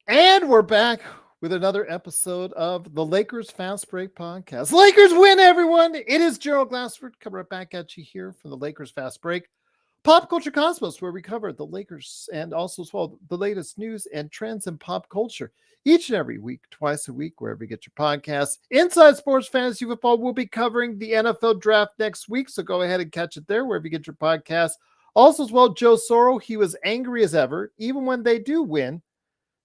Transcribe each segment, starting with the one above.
And we're back with another episode of the Lakers Fast Break Podcast. Lakers win, everyone. It is Gerald Glassford coming right back at you here from the Lakers Fast Break Pop Culture Cosmos, where we cover the Lakers and also as well the latest news and trends in pop culture each and every week, twice a week, wherever you get your podcasts. Inside Sports Fantasy Football, we'll be covering the NFL Draft next week, so go ahead and catch it there, wherever you get your podcasts. Also as well, Joe Soro, he was angry as ever, even when they do win.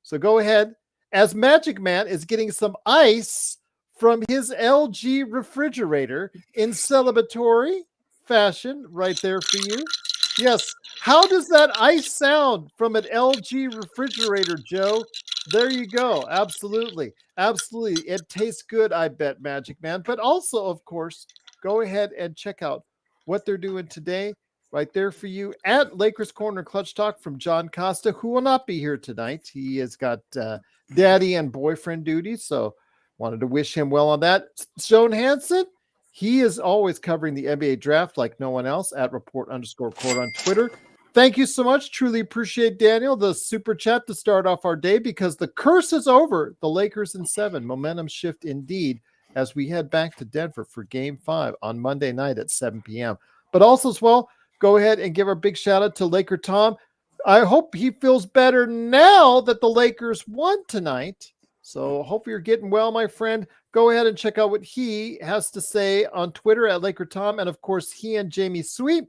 So go ahead, as Magic Man is getting some ice from his LG refrigerator in celebratory fashion right there for you. Yes, how does that ice sound from an LG refrigerator, Joe? There you go. Absolutely. Absolutely. It tastes good, I bet, Magic Man. But also, of course, go ahead and check out what they're doing today right there for you at Lakers Corner Clutch Talk from John Costa, who will not be here tonight. He has got daddy and boyfriend duty, so wanted to wish him well on that. Stone Hansen, he is always covering the NBA draft like no one else at report_court on Twitter. Thank you so much. Truly appreciate, Daniel, the super chat to start off our day, because the curse is over. The Lakers in 7. Momentum shift indeed as we head back to Denver for Game 5 on Monday night at 7 p.m. But also as well, go ahead and give our big shout out to Laker Tom. I hope he feels better now that the Lakers won tonight. So hope you're getting well, my friend. Go ahead and check out what he has to say on Twitter at Laker Tom. And of course, he and Jamie Sweet,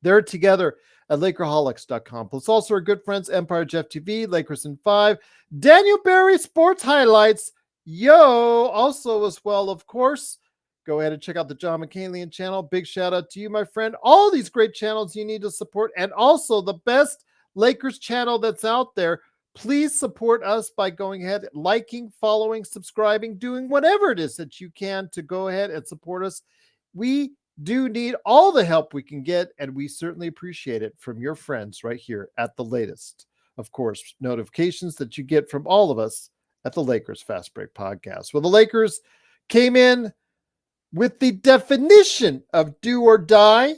they're together at Lakerholics.com. Plus also our good friends, Empire Jeff TV, Lakers in 5, Daniel Barry Sports Highlights. Yo, also as well, of course, go ahead and check out the John McCanlian channel. Big shout out to you, my friend. All these great channels you need to support, and also the best Lakers channel that's out there. Please support us by going ahead, liking, following, subscribing, doing whatever it is that you can to go ahead and support us. We do need all the help we can get, and we certainly appreciate it from your friends right here at the latest. Of course, notifications that you get from all of us at the Lakers Fast Break Podcast. Well, the Lakers came in with the definition of do or die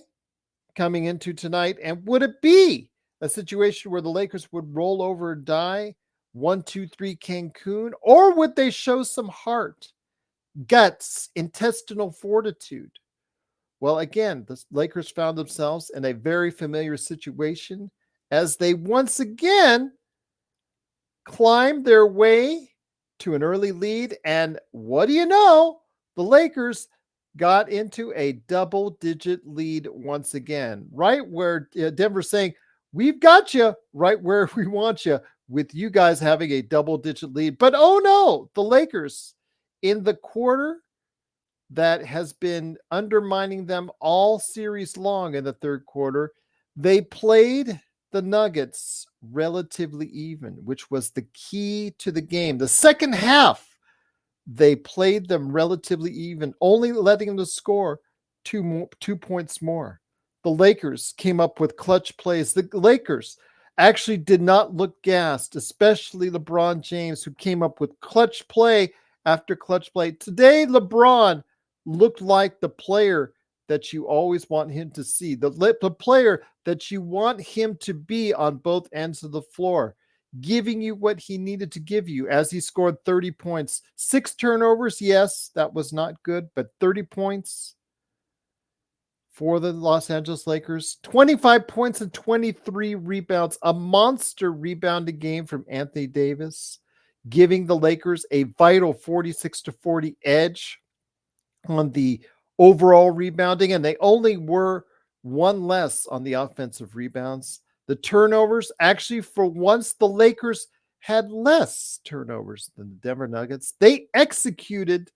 coming into tonight. And would it be a situation where the Lakers would roll over and die 1-2-3 Cancun, or would they show some heart, guts, intestinal fortitude? Well, again, the Lakers found themselves in a very familiar situation as they once again climbed their way to an early lead. And what do you know? The Lakers got into a double-digit lead once again, right where Denver's saying, we've got you right where we want you, with you guys having a double-digit lead. But oh no, the Lakers, in the quarter that has been undermining them all series long in the third quarter, they played the Nuggets relatively even, which was the key to the game. The second half, they played them relatively even, only letting them score 2 points more. The Lakers came up with clutch plays. The Lakers actually did not look gassed, especially LeBron James, who came up with clutch play after clutch play. Today, LeBron looked like the player that you always want him to see, the player that you want him to be on both ends of the floor, giving you what he needed to give you as he scored 30 points. 6 turnovers, yes, that was not good, but 30 points for the Los Angeles Lakers. 25 points and 23 rebounds, a monster rebounding game from Anthony Davis, giving the Lakers a vital 46-40 edge on the overall rebounding, and they only were one less on the offensive rebounds. The turnovers, actually, for once, the Lakers had less turnovers than the Denver Nuggets. They executed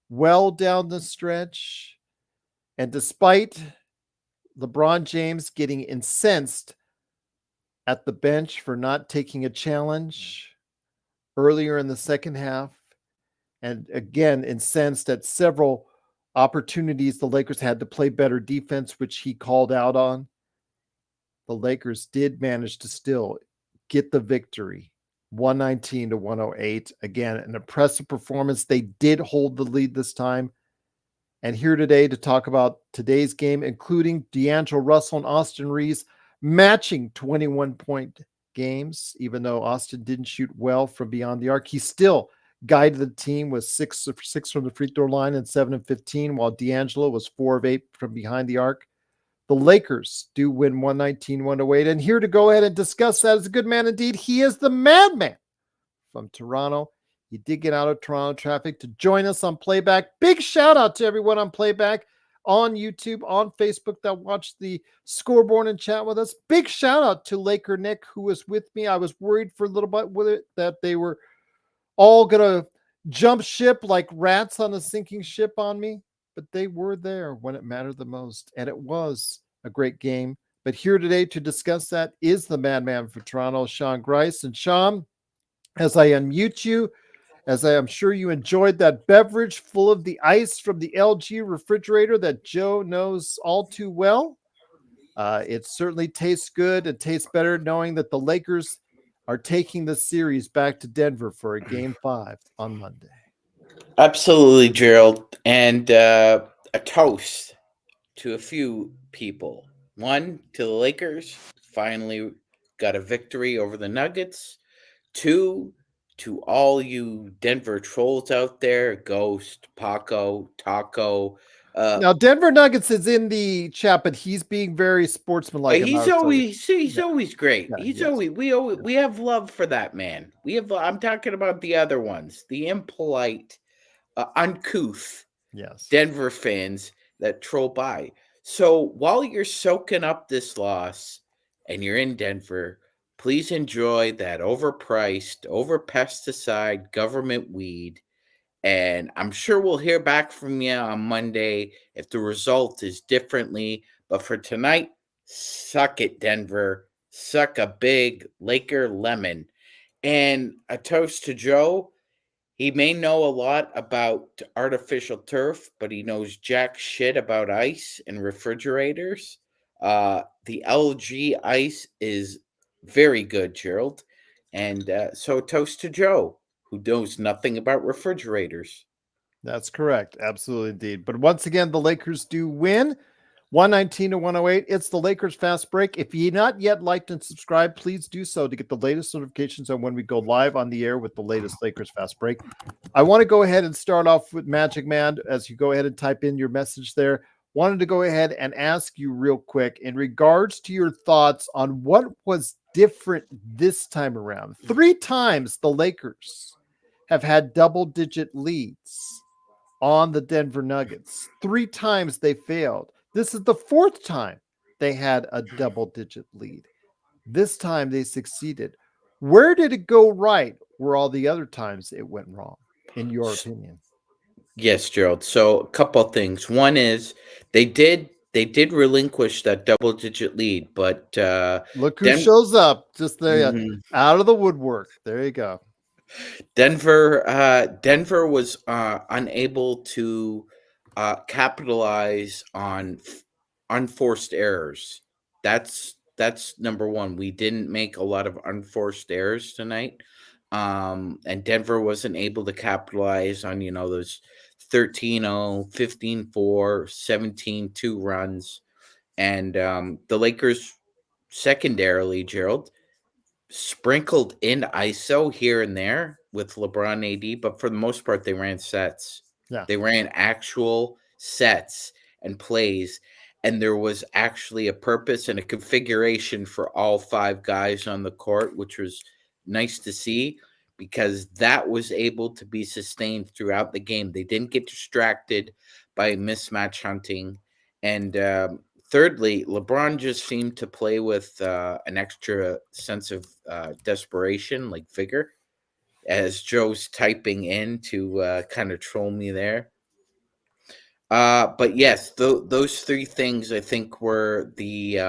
well down the stretch. And despite LeBron James getting incensed at the bench for not taking a challenge earlier in the second half, and again, incensed at several opportunities the Lakers had to play better defense, which he called out on, the Lakers did manage to still get the victory, 119-108. Again, an impressive performance. They did hold the lead this time. And here today to talk about today's game, including D'Angelo Russell and Austin Reeves matching 21-point games. Even though Austin didn't shoot well from beyond the arc, he still guided the team with 6 from the free throw line and 7 of 15, while D'Angelo was 4 of 8 from behind the arc. The Lakers do win 119-108. And here to go ahead and discuss that is a good man indeed. He is the madman from Toronto. He did get out of Toronto traffic to join us on Playback. Big shout out to everyone on Playback, on YouTube, on Facebook that watched the scoreboard and chat with us. Big shout out to Laker Nick, who was with me. I was worried for a little bit with it that they were all going to jump ship like rats on a sinking ship on me, but they were there when it mattered the most, and it was a great game. But here today to discuss that is the madman for Toronto, Sean Grice. And Sean, as I unmute you, as I am sure you enjoyed that beverage full of the ice from the LG refrigerator that Joe knows all too well. It certainly tastes good. It tastes better knowing that the Lakers are taking the series back to Denver for a game 5 on Monday. Absolutely, Gerald. And a toast to a few people. One, to the Lakers, finally got a victory over the Nuggets. Two, to all you Denver trolls out there, Ghost, Paco, Taco. Now, Denver Nuggets is in the chat, but he's being very sportsmanlike. He's always great. Yeah, We have love for that man. I'm talking about the other ones, the impolite, uncouth Denver fans that troll by. So while you're soaking up this loss and you're in Denver, please enjoy that overpriced, over pesticide government weed. And I'm sure we'll hear back from you on Monday if the result is differently. But for tonight, suck it, Denver. Suck a big Laker lemon. And a toast to Joe. He may know a lot about artificial turf, but he knows jack shit about ice and refrigerators. The LG ice is very good, Gerald. And so toast to Joe, who knows nothing about refrigerators. That's correct. Absolutely, indeed. But once again, the Lakers do win 119-108. It's the Lakers Fast Break. If you not yet liked and subscribed, please do so to get the latest notifications on when we go live on the air with the latest Lakers Fast Break. I want to go ahead and start off with Magic Man as you go ahead and type in your message there. Wanted to go ahead and ask you real quick in regards to your thoughts on what was different this time around. 3 times the Lakers have had double-digit leads on the Denver Nuggets. 3 times they failed. This is the 4th time they had a double-digit lead. This time they succeeded. Where did it go right where all the other times it went wrong, in your opinion? Yes, Gerald. So a couple of things. One is they did relinquish that double-digit lead, but look who shows up just there, out of the woodwork. There you go. Denver was unable to capitalize on unforced errors. That's number one. We didn't make a lot of unforced errors tonight. And Denver wasn't able to capitalize on, those 13-0, 15-4, 17-2 runs. And the Lakers secondarily, Gerald, sprinkled in ISO here and there with LeBron AD, but for the most part, they ran sets. Yeah. They ran actual sets and plays, and there was actually a purpose and a configuration for all 5 guys on the court, which was nice to see because that was able to be sustained throughout the game. They didn't get distracted by mismatch hunting. And thirdly, LeBron just seemed to play with an extra sense of desperation, like vigor, as Joe's typing in to kind of troll me there. But yes, those 3 things I think were the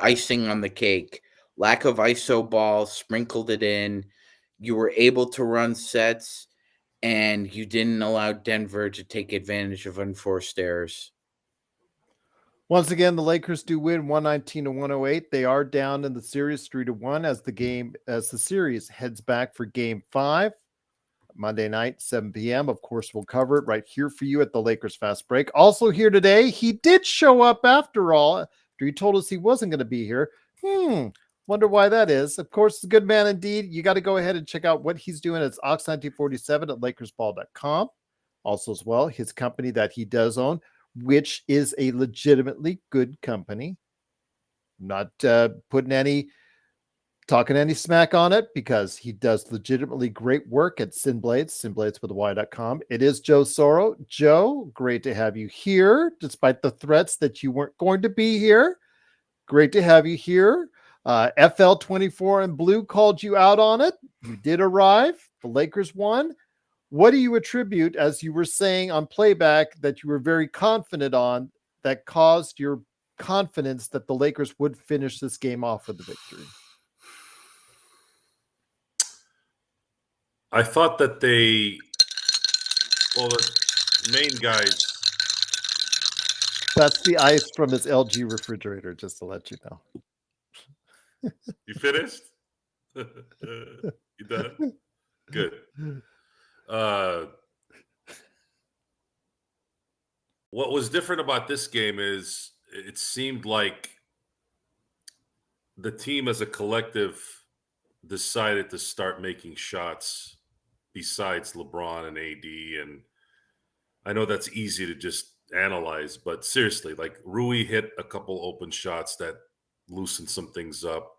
icing on the cake. Lack of ISO ball, sprinkled it in. You were able to run sets, and you didn't allow Denver to take advantage of unforced errors. Once again, the Lakers do win 119-108. They are down in the series 3-1 as the series heads back for game 5. Monday night, 7 p.m. Of course, we'll cover it right here for you at the Lakers Fast Break. Also here today, he did show up after all. After he told us he wasn't going to be here. Wonder why that is. Of course, it's a good man indeed. You got to go ahead and check out what he's doing. It's Ox1947 at LakersBall.com. Also, as well, his company that he does own, which is a legitimately good company. Not talking any smack on it, because he does legitimately great work at Sinblades, sinblades.com. It is Joe Soro. Joe, great to have you here, despite the threats that you weren't going to be here. Great to have you here. FL24 and Blue called you out on it. You did arrive. The Lakers won. What do you attribute, as you were saying on playback, that you were very confident on, that caused your confidence that the Lakers would finish this game off with the victory? I thought that the main guys. That's the ice from his LG refrigerator, just to let you know. You finished? You done? Good. What was different about this game is it seemed like the team as a collective decided to start making shots besides LeBron and AD. And I know that's easy to just analyze, but seriously, like Rui hit a couple open shots that loosened some things up.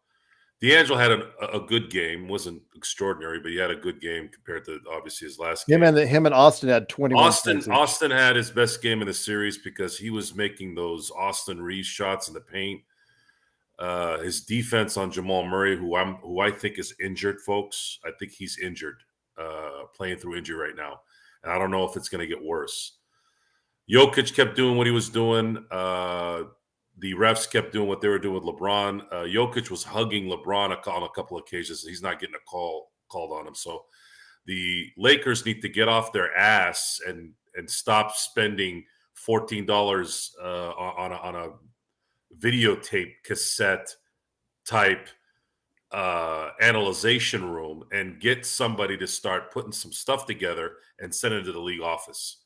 D'Angelo had a good game. Wasn't extraordinary, but he had a good game compared to obviously his last game. Him and Austin had 21 points. Austin had his best game in the series because he was making those Austin Reeves shots in the paint. His defense on Jamal Murray, who I think is injured, folks. I think he's injured, playing through injury right now, and I don't know if it's going to get worse. Jokic kept doing what he was doing. The refs kept doing what they were doing with LeBron. Jokic was hugging LeBron on a couple of occasions. He's not getting a call called on him. So the Lakers need to get off their ass and stop spending $14 on a videotape cassette type analyzation room and get somebody to start putting some stuff together and send it to the league office.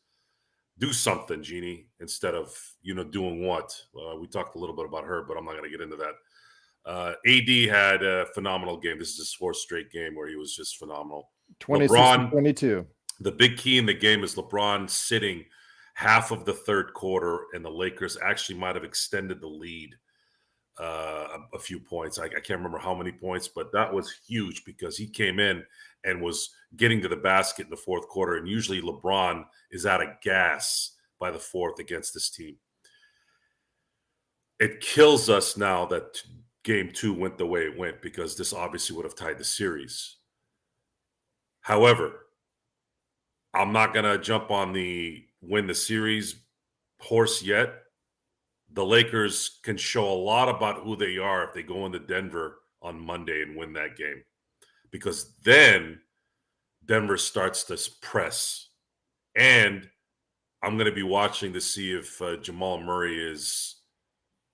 Do something, Jeannie, instead of, doing what? We talked a little bit about her, but I'm not going to get into that. AD had a phenomenal game. This is his fourth straight game where he was just phenomenal. 26-22. The big key in the game is LeBron sitting half of the third quarter, and the Lakers actually might have extended the lead a few points. I can't remember how many points, but that was huge because he came in and was getting to the basket in the fourth quarter. And usually LeBron is out of gas by the fourth against this team. It kills us now that game 2 went the way it went, because this obviously would have tied the series. However, I'm not going to jump on the win the series horse yet. The Lakers can show a lot about who they are if they go into Denver on Monday and win that game, because then Denver starts to press. And I'm going to be watching to see if Jamal Murray is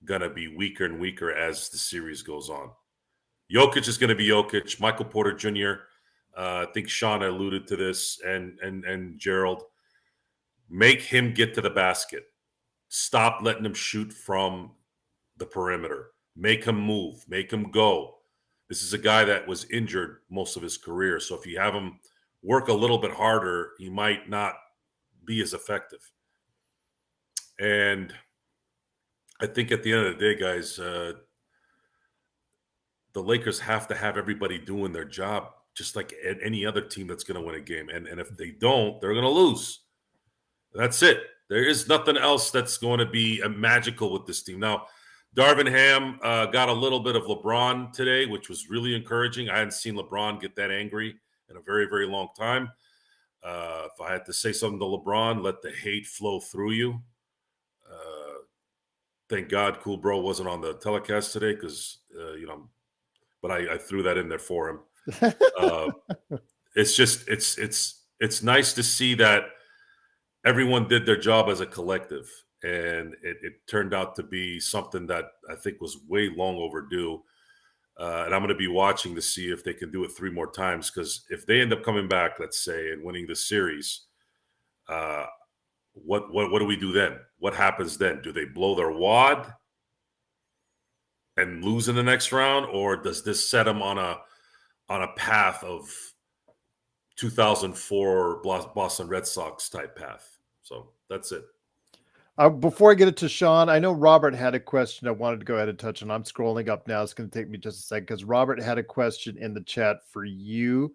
going to be weaker and weaker as the series goes on. Jokic is going to be Jokic. Michael Porter Jr., I think Sean alluded to this, and Gerald. Make him get to the basket. Stop letting him shoot from the perimeter. Make him move. Make him go. This is a guy that was injured most of his career. So if you have him work a little bit harder, he might not be as effective. And I think at the end of the day, guys, the Lakers have to have everybody doing their job, just like any other team that's going to win a game. And if they don't, they're going to lose. That's it. There is nothing else that's going to be magical with this team. Now, Darvin Ham got a little bit of LeBron today, which was really encouraging. I hadn't seen LeBron get that angry in a very, very long time. If I had to say something to LeBron, let the hate flow through you. Thank God Cool Bro wasn't on the telecast today, because, but I threw that in there for him. It's just, it's nice to see that everyone did their job as a collective, and it turned out to be something that I think was way long overdue. And I'm going to be watching to see if they can do it 3 more times, because if they end up coming back, let's say, and winning the series, what do we do then? What happens then? Do they blow their wad? and lose in the next round, or does this set them on a path of 2004 Boston Red Sox type path? So that's it. Before I get it to Sean, I know Robert had a question I wanted to go ahead and touch on. I'm scrolling up now. It's going to take me just a second because Robert had a question in the chat for you.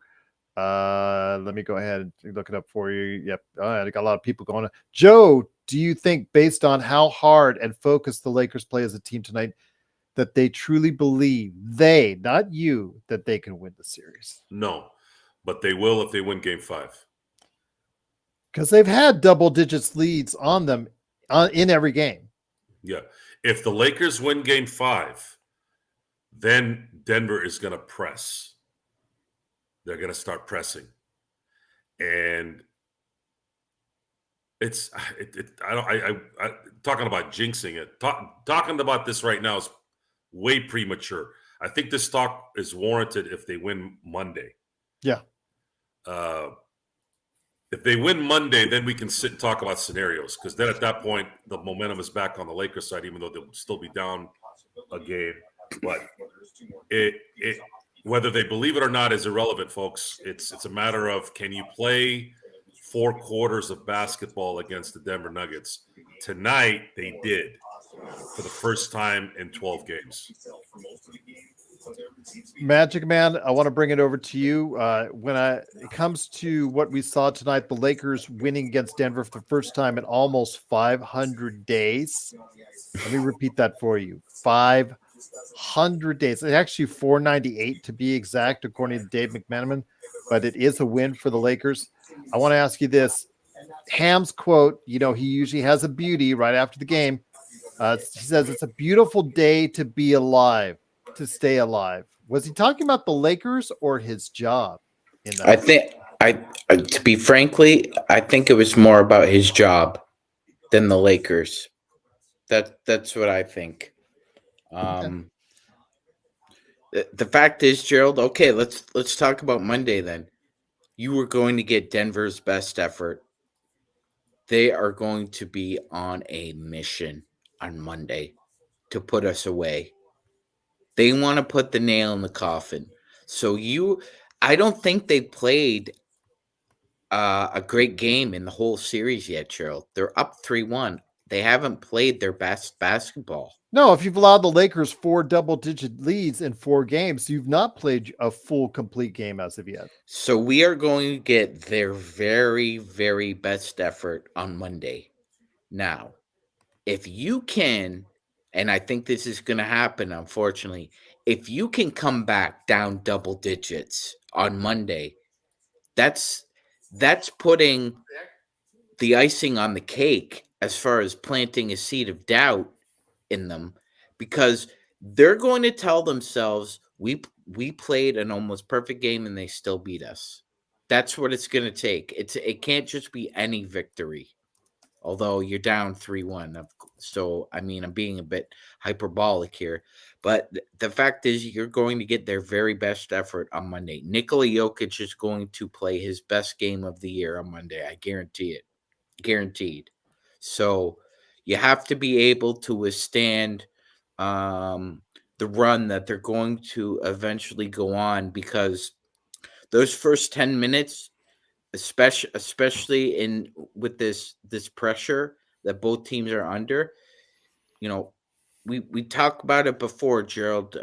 Let me go ahead and look it up for you. Yep. I got a lot of people going. Joe, do you think, based on how hard and focused the Lakers play as a team tonight, that they truly believe, they, not you, that they can win the series? No, but they will if they win Game 5. Because they've had double digits leads on them in every game. Yeah. If the Lakers win Game 5, then Denver is going to press. They're going to start pressing. And it's talking about jinxing it. Talking about this right now is way premature. I think this talk is warranted if they win Monday. Yeah. If they win Monday, then we can sit and talk about scenarios, because then at that point the momentum is back on the Lakers side, even though they'll still be down a game. But it whether they believe it or not is irrelevant, folks. It's a matter of, can you play 4 quarters of basketball against the Denver Nuggets? Tonight they did, for the first time in 12 games. Magic Man, I want to bring it over to you. When it comes to what we saw tonight, the Lakers winning against Denver for the first time in almost 500 days. Let me repeat that for you. 500 days. It's actually 498 to be exact, according to Dave McManaman, but it is a win for the Lakers. I want to ask you this. Ham's quote, he usually has a beauty right after the game. He says, it's a beautiful day to be alive, to stay alive. Was he talking about the Lakers or his job in that? I think, to be frankly, I think it was more about his job than the Lakers. That's what I think. The fact is, Gerald, okay, let's talk about Monday then. You were going to get Denver's best effort. They are going to be on a mission on Monday to put us away. They want to put the nail in the coffin. So I don't think they played a great game in the whole series yet, Gerald. They're up 3-1. They haven't played their best basketball. No, if you've allowed the Lakers 4 double-digit leads in 4 games, you've not played a full, complete game as of yet. So we are going to get their very, very best effort on Monday. Now, if you can, and I think this is going to happen, unfortunately, if you can come back down double digits on Monday, that's putting the icing on the cake as far as planting a seed of doubt in them, because they're going to tell themselves, we played an almost perfect game and they still beat us. That's what it's going to take. It can't just be any victory, although you're down 3-1. So, I mean, I'm being a bit hyperbolic here, but the fact is you're going to get their very best effort on Monday. Nikola Jokic is going to play his best game of the year on Monday. I guarantee it. Guaranteed. So you have to be able to withstand the run that they're going to eventually go on, because those first 10 minutes, especially with this pressure that both teams are under, we talked about it before, Gerald.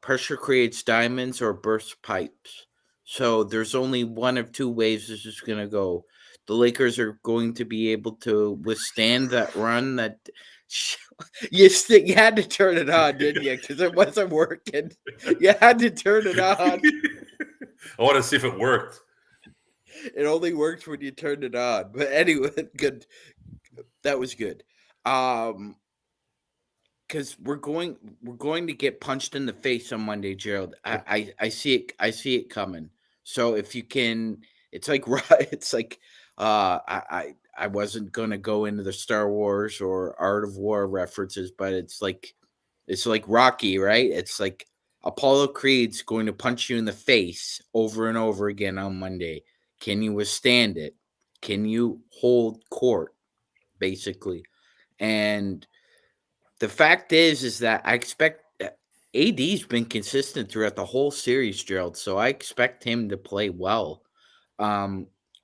Pressure creates diamonds or bursts pipes. So there's only one of 2 ways this is going to go. The Lakers are going to be able to withstand that run. That you had to turn it on, didn't you? Because it wasn't working. You had to turn it on. I want to see if it worked. It only worked when you turned it on. But anyway, good. That was good. Because we're going to get punched in the face on Monday, Gerald. I see it. I see it coming. So if you can, it's like I wasn't gonna go into the Star Wars or Art of War references, but it's like Rocky, right? It's like Apollo Creed's going to punch you in the face over and over again on Monday. Can you withstand it? Can you hold court, basically? And the fact is that I expect AD's been consistent throughout the whole series, Gerald, so I expect him to play well.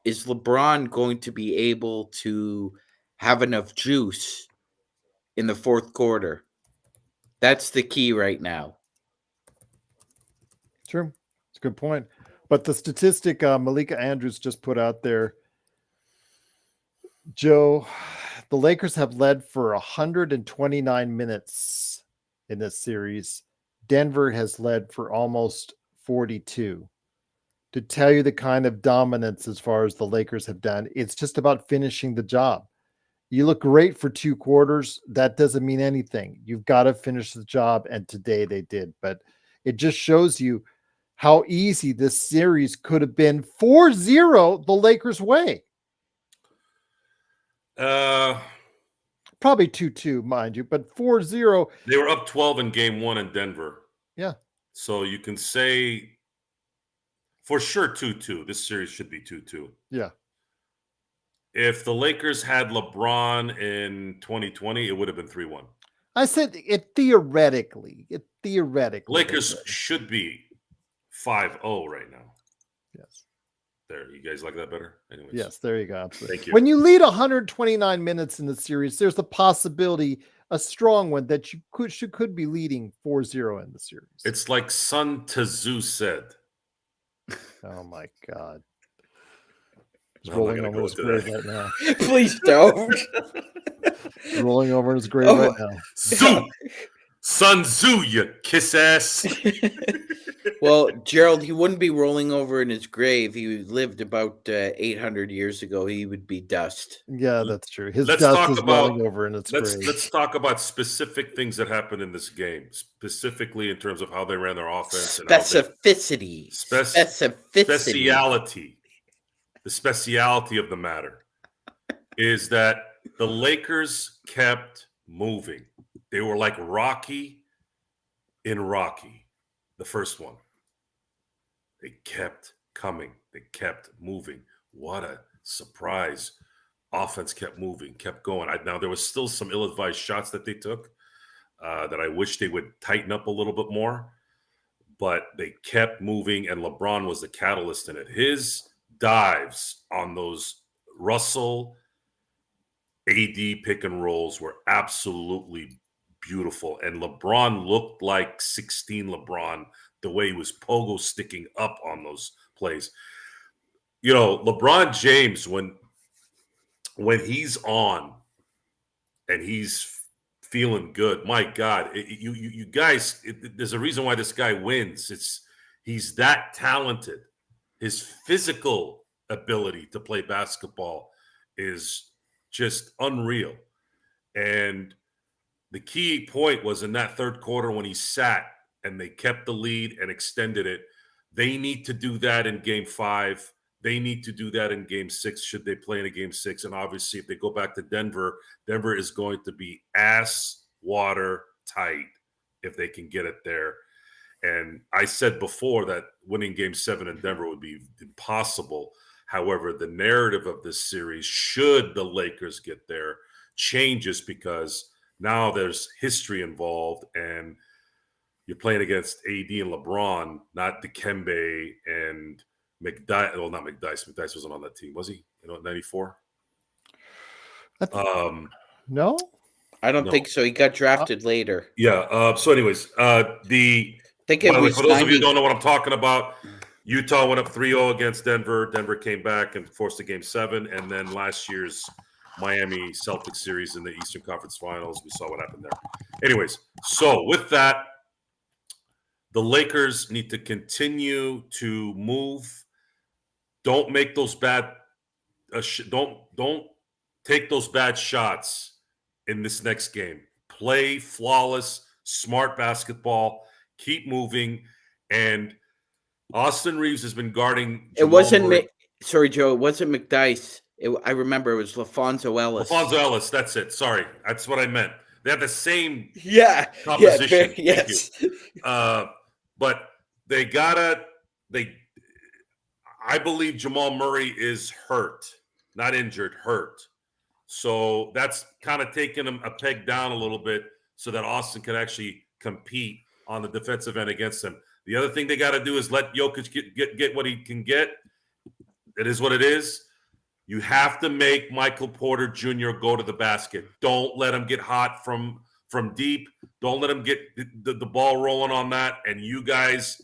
Is LeBron going to be able to have enough juice in the fourth quarter? That's the key right now. True. It's a good point. But the statistic Malika Andrews just put out there, Joe, the Lakers have led for 129 minutes in this series. Denver has led for almost 42. To tell you the kind of dominance as far as the Lakers have done, it's just about finishing the job. You look great for 2 quarters. That doesn't mean anything. You've got to finish the job, and today they did. But it just shows you how easy this series could have been 4-0 the Lakers' way. Probably 2-2, mind you, but 4-0. They were up 12 in game 1 in Denver. Yeah. So you can say for sure 2-2. This series should be 2-2. Yeah. If the Lakers had LeBron in 2020, it would have been 3-1. I said it theoretically. Lakers should be 5-0 right now. Yes. There, you guys like that better? Anyways. Yes, there you go. Absolutely. Thank you. When you lead 129 minutes in the series, there's a possibility, a strong one, that you could be leading 4-0 in the series. It's like Sun Tzu said. Oh my God. He's No, rolling over his grave right now. Please don't. He's rolling over his grave right now. Zoo! Sun Tzu, you kiss ass. Well, Gerald, he wouldn't be rolling over in his grave. He lived about 800 years ago. He would be dust. Yeah, that's true. His dust is rolling over in its grave. Let's talk about specific things that happened in this game, specifically in terms of how they ran their offense. Specificity. Speciality. The speciality of the matter is that the Lakers kept moving. They were like Rocky in Rocky, the first one. They kept coming. They kept moving. What a surprise. Offense kept moving, kept going. Now, there was still some ill-advised shots that they took that I wish they would tighten up a little bit more. But they kept moving, and LeBron was the catalyst in it. His dives on those Russell AD pick and rolls were absolutely beautiful. And LeBron looked like 16 LeBron, the way he was pogo sticking up on those plays. You know, LeBron James, when he's on and he's feeling good, my God, you guys, there's a reason why this guy wins. He's that talented. His physical ability to play basketball is just unreal. And the key point was in that third quarter when he sat and they kept the lead and extended it. They need to do that in game 5. They need to do that in game 6 should they play in a game 6. And obviously, if they go back to Denver, Denver is going to be ass water tight if they can get it there. And I said before that winning game 7 in Denver would be impossible. However, the narrative of this series, should the Lakers get there, changes because now there's history involved and you're playing against AD and LeBron, not Dikembe and McDyess. Well, not McDyess. McDyess wasn't on that team, was he? You know, 94? No? I don't think so. He got drafted later. Yeah. So anyways, for those of you who don't know what I'm talking about, Utah went up 3-0 against Denver. Denver came back and forced a game 7. And then last year's Miami Celtics series in the Eastern Conference Finals, we saw what happened there. Anyways, so with that, the Lakers need to continue to move. Don't make those bad don't take those bad shots in this next game. Play flawless, smart basketball. Keep moving. And Austin Reeves has been guarding. Sorry, Joe. It wasn't McDyess. I remember it was LaFonso Ellis. LaFonso Ellis. That's it. Sorry, that's what I meant. They have the same Yeah, composition. yes. But I believe Jamal Murray is hurt, not injured, hurt. So that's kind of taking him a peg down a little bit so that Austin can actually compete on the defensive end against them. The other thing they got to do is let Jokic get what he can get. It is what it is. You have to make Michael Porter Jr. go to the basket. Don't let him get hot from deep. Don't let him get the ball rolling on that. And you guys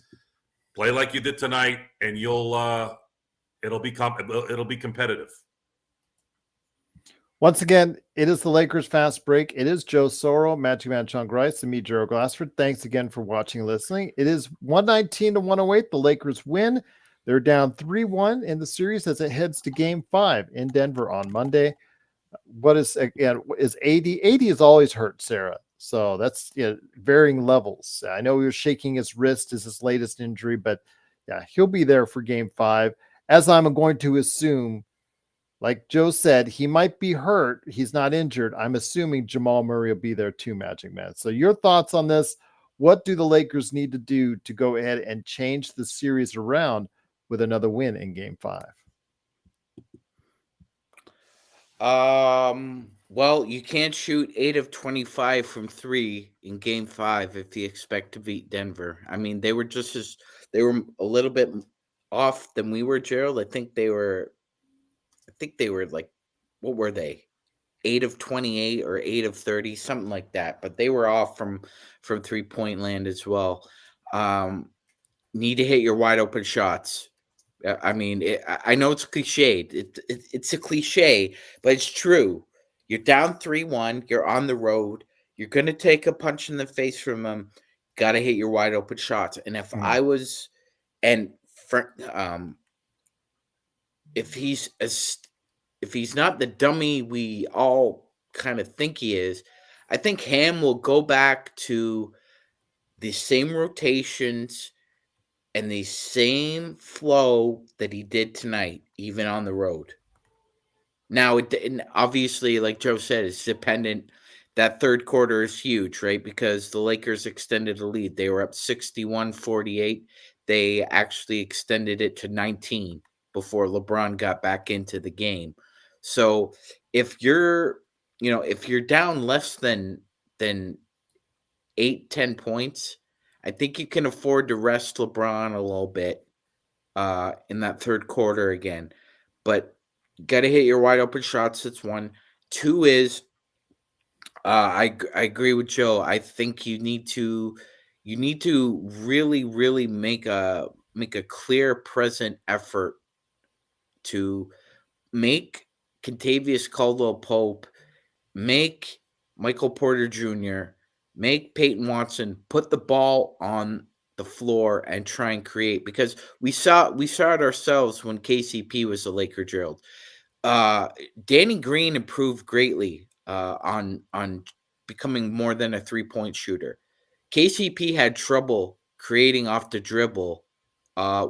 play like you did tonight, and it'll be competitive. Once again, it is the Lakers Fast Break. It is Joe Soro, Matthew Manchon Grice, and me, Gerald Glassford. Thanks again for watching and listening. It is 119-108. The Lakers win. They're down 3-1 in the series as it heads to Game 5 in Denver on Monday. What is AD? AD is always hurt, Sarah. So that's varying levels. I know he was shaking his wrist as his latest injury, but he'll be there for Game 5. As I'm going to assume, like Joe said, he might be hurt. He's not injured. I'm assuming Jamal Murray will be there too, Magic Man. So your thoughts on this? What do the Lakers need to do to go ahead and change the series around with another win in Game 5? Well, you can't shoot 8 of 25 from 3 in Game 5 if you expect to beat Denver. I mean, they were a little bit off than we were, Gerald. I think they were like, what were they? 8 of 28 or 8 of 30, something like that. But they were off from 3-point land as well. Need to hit your wide open shots. I mean, I know it's cliched. It's a cliche, but it's true. You're down 3-1. You're on the road. You're going to take a punch in the face from them. Got to hit your wide open shots. And if I was, if he's not the dummy we all kind of think he is, I think Ham will go back to the same rotations and the same flow that he did tonight, even on the road. Now, obviously, like Joe said, it's dependent. That third quarter is huge, right? Because the Lakers extended the lead. They were up 61-48. They actually extended it to 19 before LeBron got back into the game. So if you're down less than 8-10 points, I think you can afford to rest LeBron a little bit in that third quarter again. But got to hit your wide open shots. That's one. Two is I agree with Joe. I think you need to really, really make a clear present effort to make Kentavious Caldwell-Pope, make Michael Porter Jr., make Peyton Watson put the ball on the floor and try and create, because we saw it ourselves when KCP was the Laker, Gerald. Danny Green improved greatly on becoming more than a 3-point shooter. KCP had trouble creating off the dribble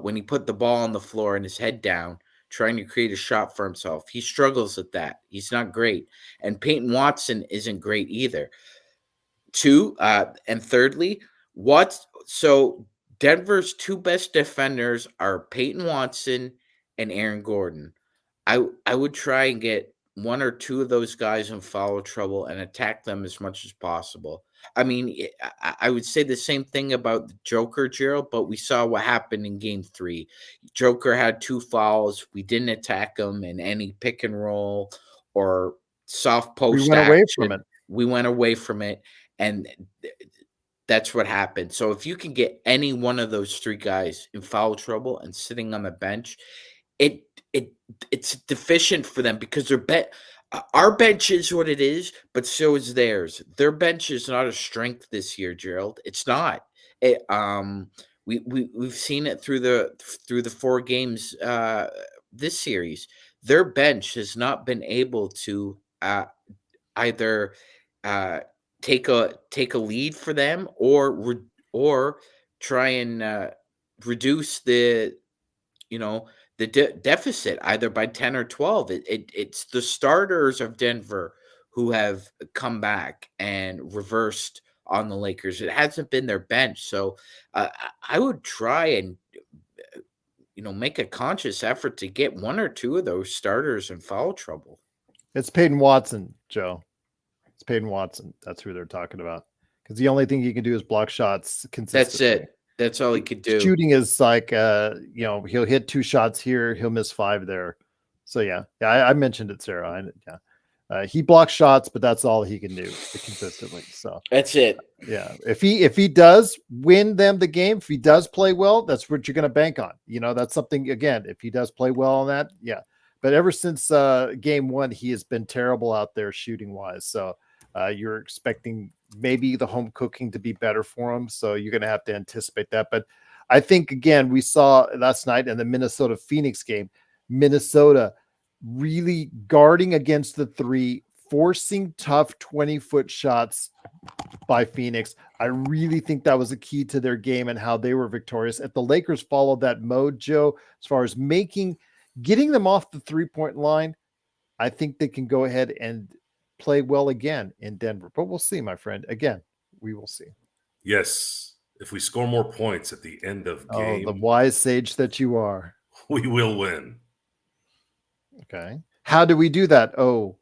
when he put the ball on the floor and his head down, trying to create a shot for himself. He struggles at that. He's not great. And Peyton Watson isn't great either. Two, and thirdly, so Denver's two best defenders are Peyton Watson and Aaron Gordon. I would try and get one or two of those guys in foul trouble and attack them as much as possible. I mean, I would say the same thing about the Joker, Gerald, but we saw what happened in Game 3. Joker had 2 fouls. We didn't attack him in any pick and roll or soft post We went action. away from it. We went away from it, and that's what happened. So if you can get any one of those 3 guys in foul trouble and sitting on the bench, it's deficient for them, because our bench is what it is, but so is theirs. Their bench is not a strength this year, Gerald. It's not. We've seen it through the 4 games this series. Their bench has not been able to either take a lead for them or try and reduce the deficit either by 10 or 12. It's the starters of Denver who have come back and reversed on the Lakers. It hasn't been their bench. So I would try and make a conscious effort to get one or two of those starters in foul trouble. It's Peyton Watson, Joe. It's Peyton Watson. That's who they're talking about. because the only thing he can do is block shots consistently. That's it. That's all he could do. Shooting is like, he'll hit 2 shots here, he'll miss 5 there. So yeah, I mentioned it, Sarah. He blocks shots, but that's all he can do consistently. So that's it. Yeah, if he does win them the game, if he does play well, that's what you're going to bank on. That's something, again, if he does play well on that, yeah. But ever since game 1, he has been terrible out there shooting wise. So you're expecting maybe the home cooking to be better for him. So you're going to have to anticipate that. But I think, again, we saw last night in the Minnesota Phoenix game, Minnesota really guarding against the 3, forcing tough 20-foot shots by Phoenix. I really think that was a key to their game and how they were victorious. If the Lakers followed that mode, Joe, as far as getting them off the 3-point line, I think they can go ahead and play well again in Denver. But we'll see, my friend. Again, we will see. Yes. If we score more points at the end of game. Oh, the wise sage that you are. We will win. Okay. How do we do that? Oh,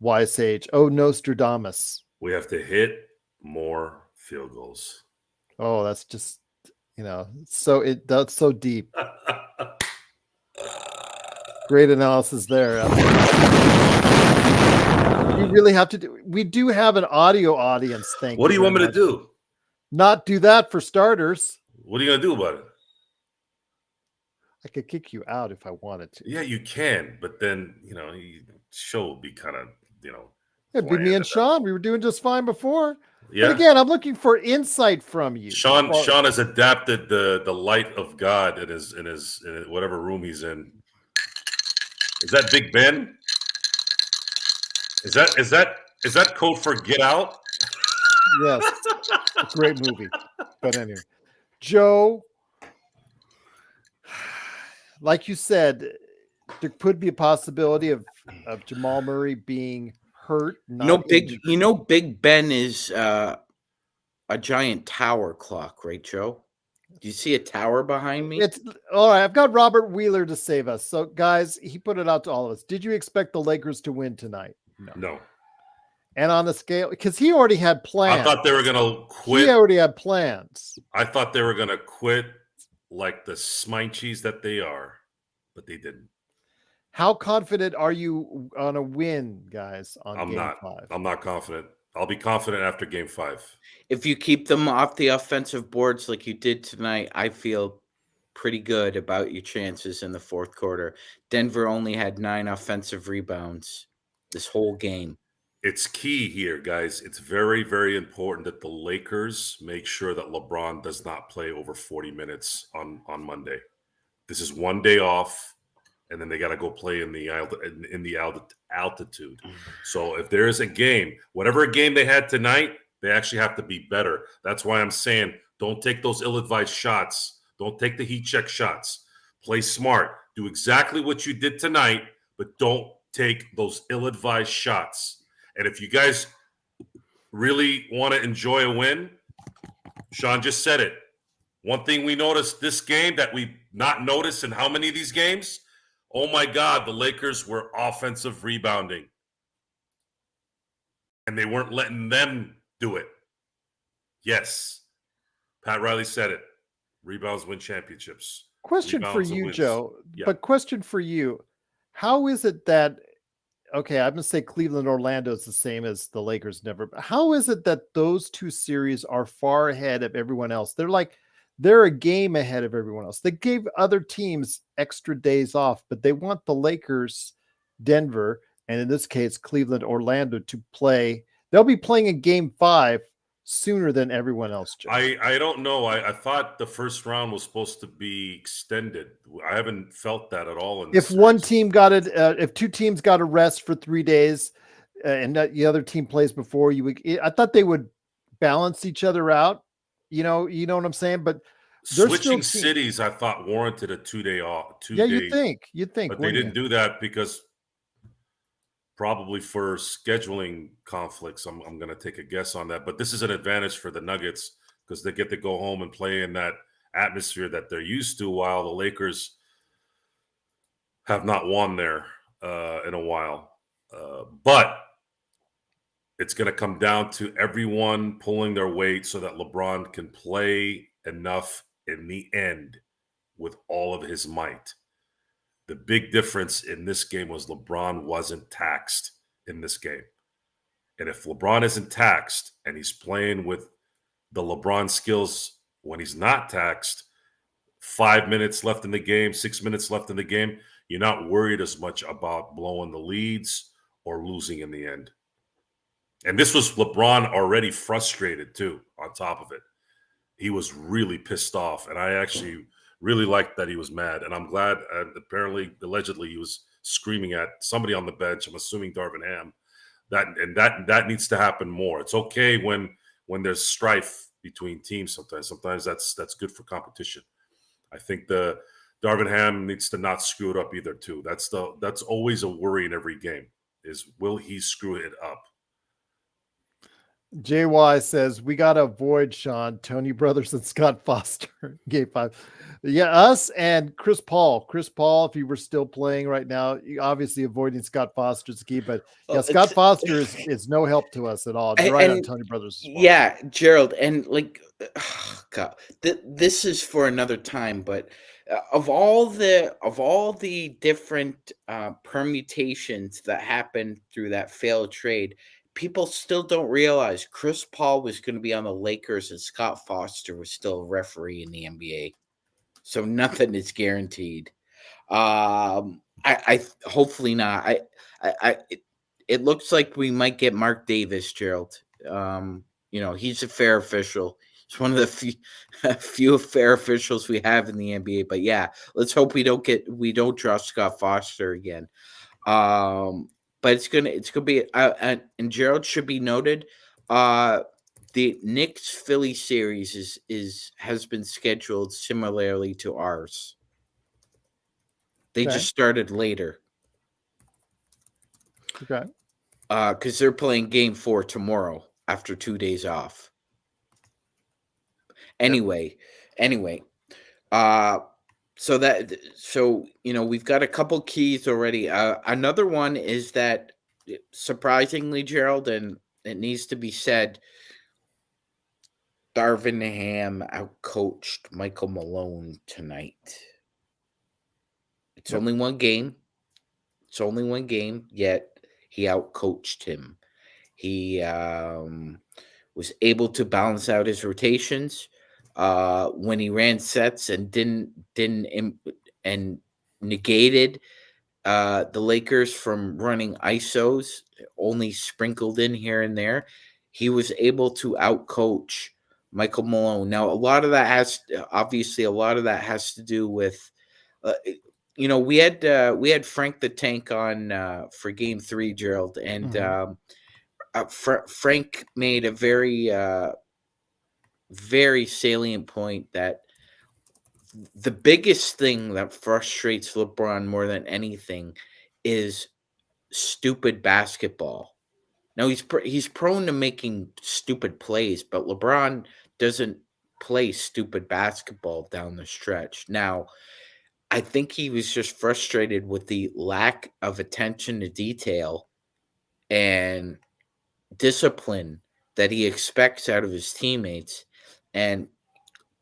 wise sage. Oh, Nostradamus. We have to hit more field goals. Oh, that's just, that's so deep. Great analysis there. You really have to do. We do have an audio audience thing. What do you want me to do? Not do that for starters. What are you going to do about it? I could kick you out if I wanted to. Yeah, you can, but then, show will be kind of, It'd be me and Sean. We were doing just fine before. Yeah. But again, I'm looking for insight from you. Sean has adapted the light of God in his whatever room he's in. Is that Big Ben? Is that code for Get Out? Yes. A great movie. But anyway, Joe, like you said, there could be a possibility of Jamal Murray being hurt. Big Ben is a giant tower clock, right, Joe? Do you see a tower behind me? It's all right. I've got Robert Wheeler to save us. So, guys, he put it out to all of us. Did you expect the Lakers to win tonight? No. And on the scale, because he already had plans. I thought they were going to quit. He already had plans. I thought they were going to quit like the Sminchies that they are, but they didn't. How confident are you on a win, guys, on game 5? I'm not confident. I'll be confident after game 5. If you keep them off the offensive boards like you did tonight, I feel pretty good about your chances in the fourth quarter. Denver only had 9 offensive rebounds this whole game. It's key here, guys. It's very, very important that the Lakers make sure that LeBron does not play over 40 minutes on Monday. This is one day off, and then they got to go play in the altitude. So if there is a game, whatever game they had tonight, they actually have to be better. That's why I'm saying don't take those ill-advised shots. Don't take the heat check shots. Play smart. Do exactly what you did tonight, but don't take those ill-advised shots. And if you guys really want to enjoy a win, Sean just said it. One thing we noticed this game that we not noticed in how many of these games? Oh my God, the Lakers were offensive rebounding. And they weren't letting them do it. Yes. Pat Riley said it. Rebounds win championships. Question for you, Joe. Yeah. But question for you. How is it that, okay, I'm going to say Cleveland, Orlando is the same as the Lakers never. How is it that those 2 series are far ahead of everyone else? They're a game ahead of everyone else. They gave other teams extra days off, but they want the Lakers, Denver, and in this case, Cleveland, Orlando to play. They'll be playing in game 5 sooner than everyone else. Joe. I don't know. I thought the first round was supposed to be extended. I haven't felt that at all. If one team got it, if 2 teams got a rest for 3 days, and the other team plays before you, I thought they would balance each other out. You know what I'm saying? But switching cities, I thought warranted a 2-day off. You'd think, but they didn't do that because probably for scheduling conflicts. I'm going to take a guess on that. But this is an advantage for the Nuggets because they get to go home and play in that atmosphere that they're used to, while the Lakers have not won there in a while. But it's going to come down to everyone pulling their weight so that LeBron can play enough in the end with all of his might. The big difference in this game was LeBron wasn't taxed in this game. And if LeBron isn't taxed and he's playing with the LeBron skills when he's not taxed, 5 minutes left in the game, 6 minutes left in the game, you're not worried as much about blowing the leads or losing in the end. And this was LeBron already frustrated too, on top of it. He was really pissed off. And I actually really liked that he was mad. And I'm glad, apparently, allegedly, he was screaming at somebody on the bench. I'm assuming Darvin Ham. That needs to happen more. It's okay when there's strife between teams sometimes. Sometimes that's good for competition. I think the Darvin Ham needs to not screw it up either too. That's always a worry in every game, is will he screw it up? JY says, we got to avoid Sean, Tony Brothers, and Scott Foster. Game 5. Yeah, us and Chris Paul. Chris Paul, if he were still playing right now, obviously avoiding Scott Foster's key. But yeah, Scott Foster is no help to us at all. You're right on Tony Brothers. Well. Yeah, Gerald. And like, oh God, this is for another time. But of all the different permutations that happened through that failed trade, people still don't realize Chris Paul was going to be on the Lakers and Scott Foster was still a referee in the NBA. So nothing is guaranteed. I hopefully not. It looks like we might get Mark Davis, Gerald. He's a fair official. He's one of the few fair officials we have in the NBA. But yeah, let's hope we don't draw Scott Foster again. But it's gonna be and Gerald should be noted. The Knicks Philly series has been scheduled similarly to ours. They just started later. Okay. Because they're playing Game 4 tomorrow after 2 days off. Anyway, So we've got a couple keys already. Another one is that, surprisingly, Gerald, and it needs to be said, Darvin Ham outcoached Michael Malone tonight. It's only one game. Yet he outcoached him. He was able to balance out his rotations. When he ran sets and and negated the Lakers from running ISOs, only sprinkled in here and there, he was able to outcoach Michael Malone. Now, a lot of that has to do with, we had Frank the Tank on for Game 3, Gerald, and Frank made a very very salient point that the biggest thing that frustrates LeBron more than anything is stupid basketball. Now, he's prone to making stupid plays, but LeBron doesn't play stupid basketball down the stretch. Now, I think he was just frustrated with the lack of attention to detail and discipline that he expects out of his teammates. And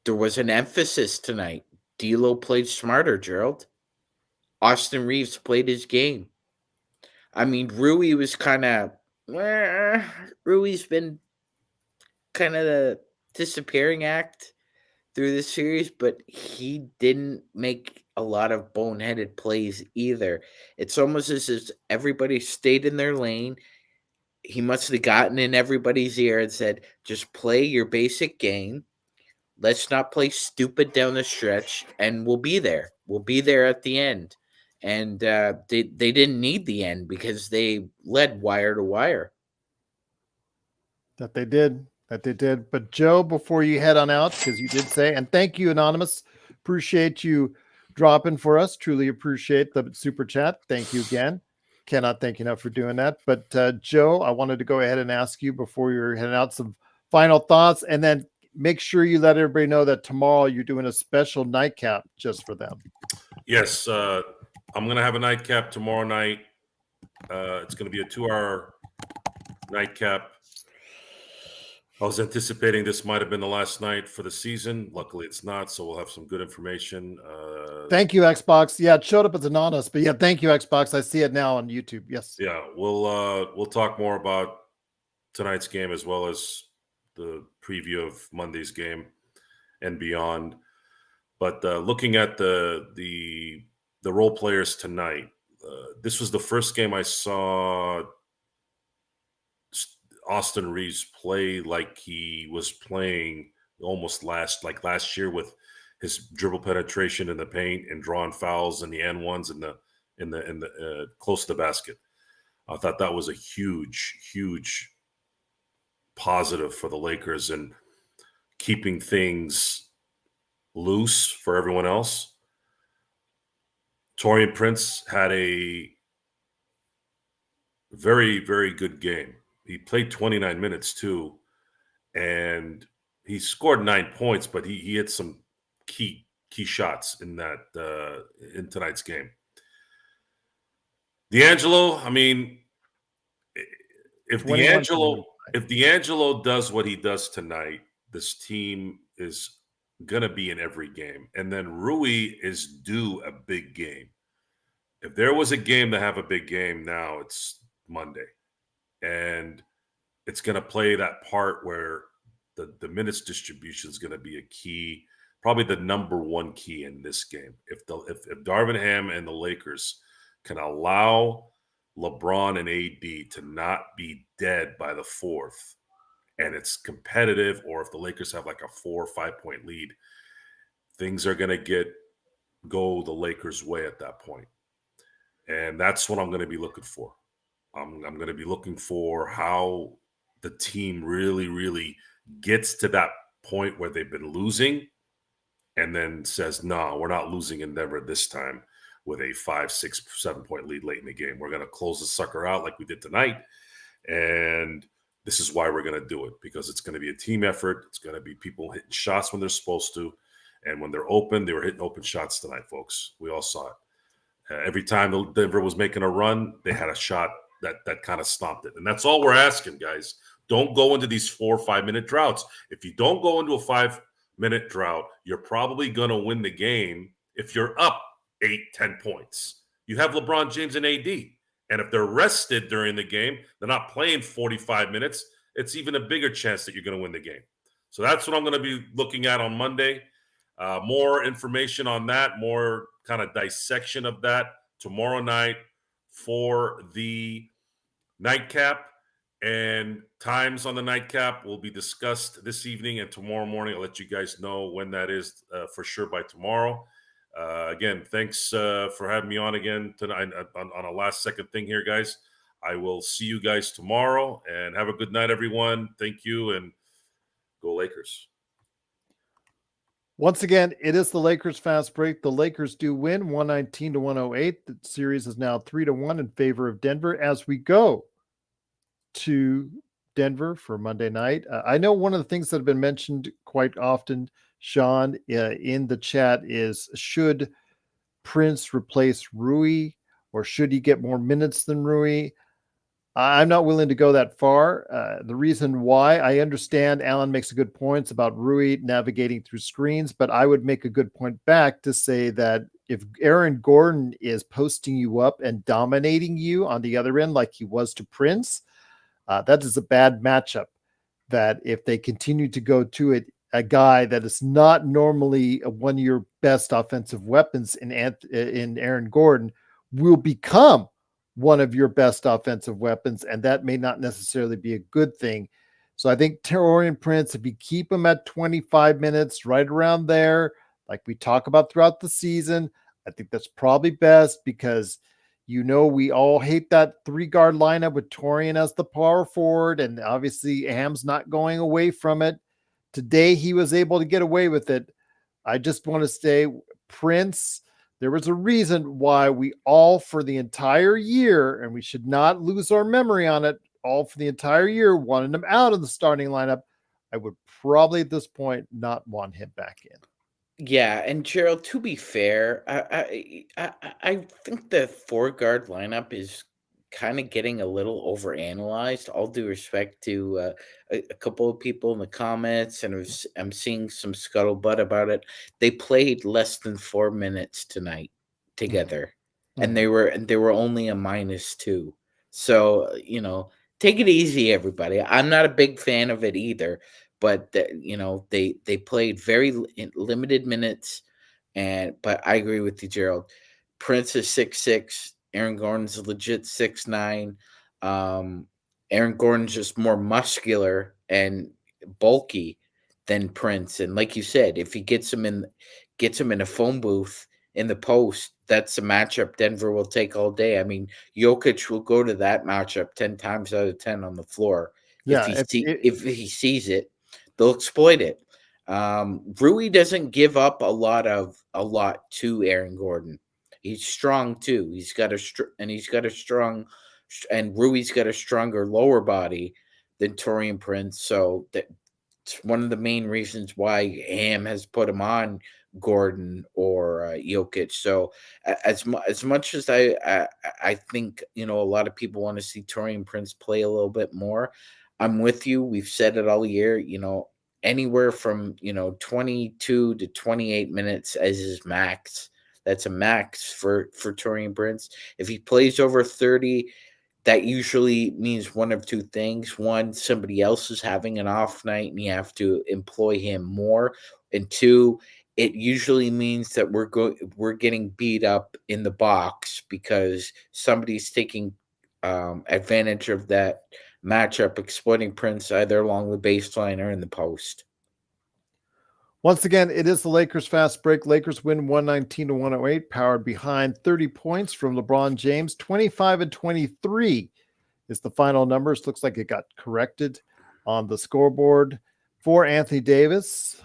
there was an emphasis tonight. D'Lo played smarter, Gerald. Austin Reeves played his game. I mean, Rui was Rui's been kind of the disappearing act through this series, but he didn't make a lot of boneheaded plays either. It's almost as if everybody stayed in their lane. He must have gotten in everybody's ear and said, just play your basic game. Let's not play stupid down the stretch, and we'll be there. We'll be there at the end. And they didn't need the end because they led wire to wire. That they did. But Joe, before you head on out, because you did say, and thank you, Anonymous. Appreciate you dropping for us. Truly appreciate the super chat. Thank you again. Cannot thank you enough for doing that. But Joe, I wanted to go ahead and ask you before you're heading out some final thoughts, and then make sure you let everybody know that tomorrow you're doing a special nightcap just for them. Yes, I'm going to have a nightcap tomorrow night. It's going to be a 2-hour nightcap. I was anticipating this might have been the last night for the season. Luckily, it's not, so we'll have some good information. Thank you, Xbox. Yeah, it showed up as anonymous, but yeah, thank you, Xbox. I see it now on YouTube. Yes. Yeah, we'll talk more about tonight's game as well as the preview of Monday's game and beyond. But looking at the role players tonight, this was the first game I saw Austin Reeves play like he was playing almost last year with his dribble penetration in the paint and drawing fouls in the end ones in the close to the basket. I thought that was a huge positive for the Lakers and keeping things loose for everyone else. Taurean Prince had a very, very good game. He played 29 minutes too, and he scored 9 points, but he hit some key shots in that in tonight's game. D'Angelo, I mean, if D'Angelo does what he does tonight, this team is gonna be in every game. And then Rui is due a big game. If there was a game to have a big game now, it's Monday. And it's going to play that part where the minutes distribution is going to be a key, probably the number one key in this game. If Darvin Ham and the Lakers can allow LeBron and AD to not be dead by the fourth, and it's competitive, or if the Lakers have like a 4 or 5 point lead, things are going to go the Lakers' way at that point. And that's what I'm going to be looking for. I'm going to be looking for how the team really gets to that point where they've been losing and then says, no, we're not losing in Denver this time with a 5, 6, 7 point lead late in the game. We're going to close the sucker out like we did tonight. And this is why we're going to do it, because it's going to be a team effort. It's going to be people hitting shots when they're supposed to. And when they're open, they were hitting open shots tonight, folks. We all saw it. Every time Denver was making a run, they had a shot that kind of stopped it. And that's all we're asking, guys. Don't go into these 4 or 5 minute droughts. If you don't go into a 5-minute drought, you're probably going to win the game if you're up 8, 10 points. You have LeBron James and AD. And if they're rested during the game, they're not playing 45 minutes, it's even a bigger chance that you're going to win the game. So that's what I'm going to be looking at on Monday. More information on that, more kind of dissection of that tomorrow night for the nightcap, and times on the nightcap will be discussed this evening and tomorrow morning. I'll let you guys know when that is for sure by tomorrow. Again, thanks for having me on again tonight on a last second thing here, guys. I will see you guys tomorrow, and have a good night, everyone. Thank you, and go Lakers. Once again, it is the Lakers fast break. The Lakers do win 119-108. The series is now 3-1 in favor of Denver as we go to Denver for Monday night. I know one of the things that have been mentioned quite often, Sean, in the chat is, should Prince replace Rui, or should he get more minutes than Rui? I'm not willing to go that far. The reason why, I understand Alan makes a good point about Rui navigating through screens, but I would make a good point back to say that if Aaron Gordon is posting you up and dominating you on the other end like he was to Prince, that is a bad matchup. That if they continue to go to it, a guy that is not normally one of your best offensive weapons in Aaron Gordon will become one of your best offensive weapons, and that may not necessarily be a good thing. So I think Taurean Prince, if you keep him at 25 minutes, right around there, like we talk about throughout the season, I think that's probably best, because we all hate that 3-guard lineup with Taurean as the power forward, and obviously Ham's not going away from it. Today he was able to get away with it. I just want to say, Prince, there was a reason why we all, for the entire year, and we should not lose our memory on it, all for the entire year wanted him out of the starting lineup. I would probably at this point not want him back in. Yeah, and Gerald, to be fair, I think the 4-guard lineup is kind of getting a little overanalyzed. All due respect to a couple of people in the comments, and I'm seeing some scuttlebutt about it. They played less than 4 minutes tonight together, and they were only a -2. So take it easy, everybody. I'm not a big fan of it either, but they played very limited minutes, but I agree with you, Gerald. Prince is 6'6". Aaron Gordon's legit 6'9". Aaron Gordon's just more muscular and bulky than Prince, and like you said, if he gets him in a phone booth in the post, that's a matchup Denver will take all day. I mean, Jokic will go to that matchup 10 times out of 10 on the floor. Yeah, If he sees it, they'll exploit it. Rui doesn't give up a lot to Aaron Gordon. He's strong too. He's got a strong, and Rui's got a stronger lower body than Taurean Prince. So that's one of the main reasons why Ham has put him on Gordon or Jokic. So as much as I think a lot of people want to see Taurean Prince play a little bit more, I'm with you. We've said it all year. Anywhere from 22 to 28 minutes as his max. That's a max for Taurean Prince. If he plays over 30, that usually means one of two things. One, somebody else is having an off night and you have to employ him more. And two, it usually means that we're getting beat up in the box because somebody's taking advantage of that matchup, exploiting Prince either along the baseline or in the post. Once again, it is the Lakers fast break. Lakers win 119-108, powered behind 30 points from LeBron James. 25-23 is the final numbers. Looks like it got corrected on the scoreboard for Anthony Davis.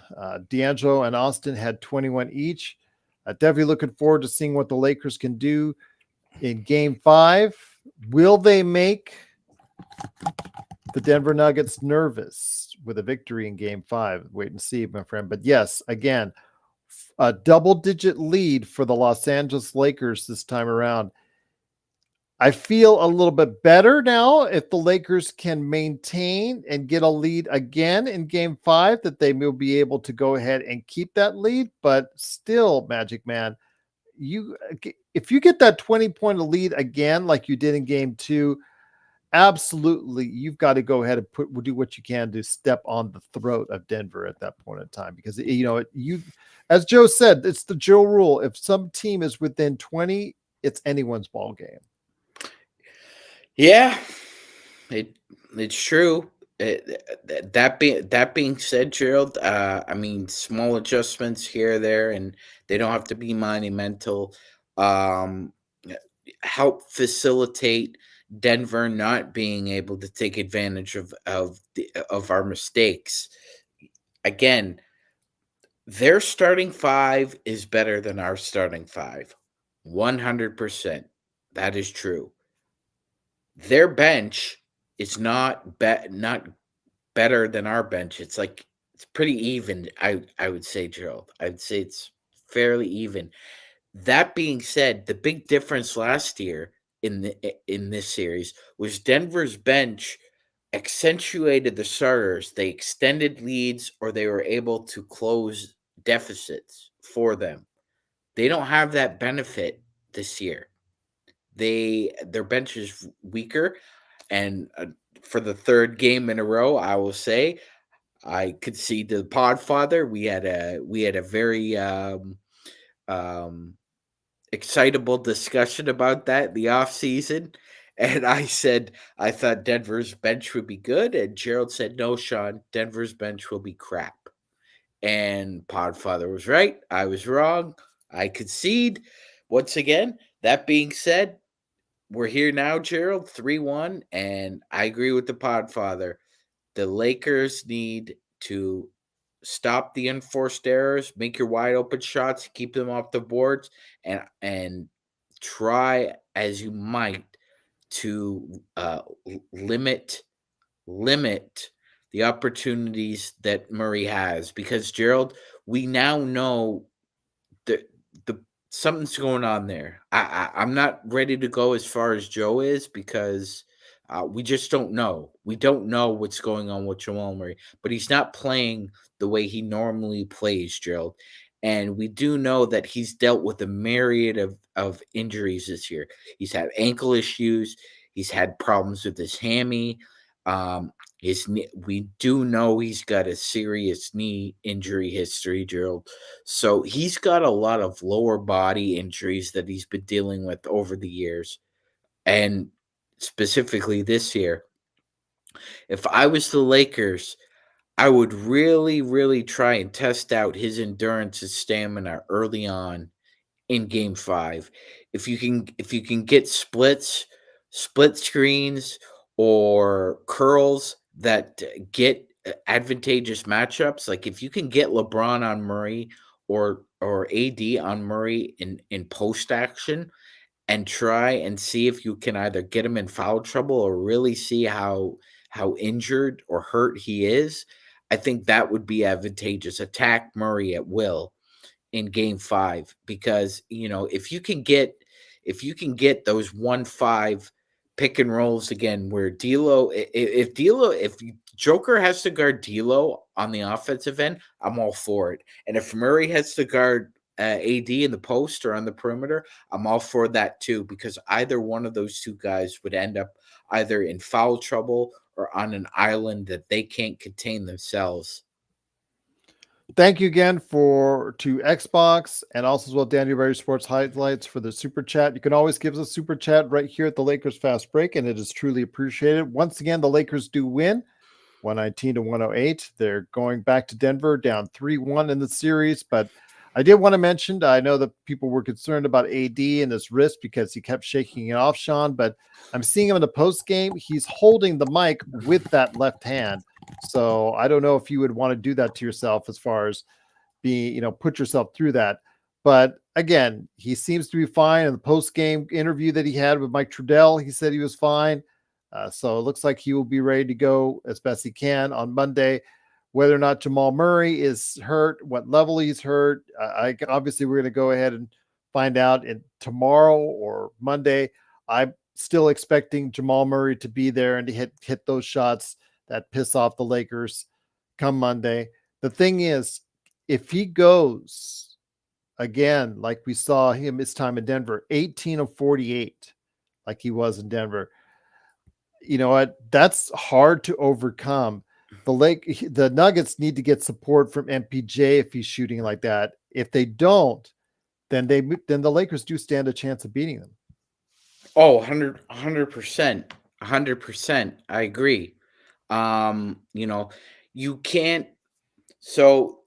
D'Angelo and Austin had 21 each. Definitely looking forward to seeing what the Lakers can do in Game 5. Will they make the Denver Nuggets nervous with a victory in Game 5? Wait and see, my friend. But yes, again, a double-digit lead for the Los Angeles Lakers this time around. I feel a little bit better now if the Lakers can maintain and get a lead again in Game 5, that they will be able to go ahead and keep that lead. But still, Magic Man, if you get that 20-point lead again like you did in Game 2, absolutely, you've got to go ahead and do what you can to step on the throat of Denver at that point in time, because as Joe said, it's the Joe rule. If some team is within 20, it's anyone's ball game. Yeah, it's true. That being said, Gerald, I mean, small adjustments here or there, and they don't have to be monumental. Help facilitate Denver not being able to take advantage of our mistakes. Again, their starting five is better than our starting five. 100%. That is true. Their bench is not better than our bench. It's pretty even. I would say, Gerald. I'd say it's fairly even. That being said, the big difference last year in this series was Denver's bench accentuated the starters. They extended leads, or they were able to close deficits for them. They don't have that benefit this year. Their bench is weaker, and for the third game in a row, I will say, I could see the Podfather. We had a very excitable discussion about that in the off season, and I said I thought Denver's bench would be good, and Gerald said, no, Sean, Denver's bench will be crap. And Podfather was right. I was wrong. I concede once again. That being said, we're here now, Gerald, 3-1, and I agree with the Podfather. The Lakers need to stop the enforced errors, make your wide open shots, keep them off the boards, and try as you might to limit the opportunities that Murray has. Because, Gerald, we now know the something's going on there. I'm not ready to go as far as Joe is because we just don't know. We don't know what's going on with Jamal Murray, but he's not playing the way he normally plays, Gerald. And we do know that he's dealt with a myriad of injuries this year. He's had ankle issues. He's had problems with his hammy. We do know he's got a serious knee injury history, Gerald. So he's got a lot of lower body injuries that he's been dealing with over the years. And specifically this year, if I was the Lakers, I would really, really try and test out his endurance and stamina early on in game 5. If you can get split screens or curls that get advantageous matchups, like if you can get LeBron on Murray or AD on Murray in post action and try and see if you can either get him in foul trouble or really see how injured or hurt he is, I think that would be advantageous. Attack Murray at will in game 5 because if you can get those 1-5 pick and rolls again where if Joker has to guard D'Lo on the offensive end, I'm all for it. And if Murray has to guard AD in the post or on the perimeter, I'm all for that too because either one of those two guys would end up either in foul trouble or on an island that they can't contain themselves. Thank you again to Xbox and also as well Danny Berry Sports Highlights for the super chat. You can always give us a super chat right here at the Lakers Fast Break, and it is truly appreciated. Once again, the Lakers do win 119-108. They're going back to Denver down 3-1 in the series, but I did want to mention, I know that people were concerned about AD and his wrist because he kept shaking it off, Sean, but I'm seeing him in the post game. He's holding the mic with that left hand. So I don't know if you would want to do that to yourself as far as put yourself through that. But again, he seems to be fine. In the post game interview that he had with Mike Trudell, he said he was fine. So it looks like he will be ready to go as best he can on Monday. Whether or not Jamal Murray is hurt, what level he's hurt, obviously we're going to go ahead and find out tomorrow or Monday. I'm still expecting Jamal Murray to be there and to hit those shots that piss off the Lakers come Monday. The thing is, if he goes again, like we saw him this time in Denver, 18 of 48, like he was in Denver, you know what? That's hard to overcome. The Nuggets need to get support from MPJ if he's shooting like that. If they don't, then the Lakers do stand a chance of beating them. Oh, 100%. 100%. I agree. You can't. So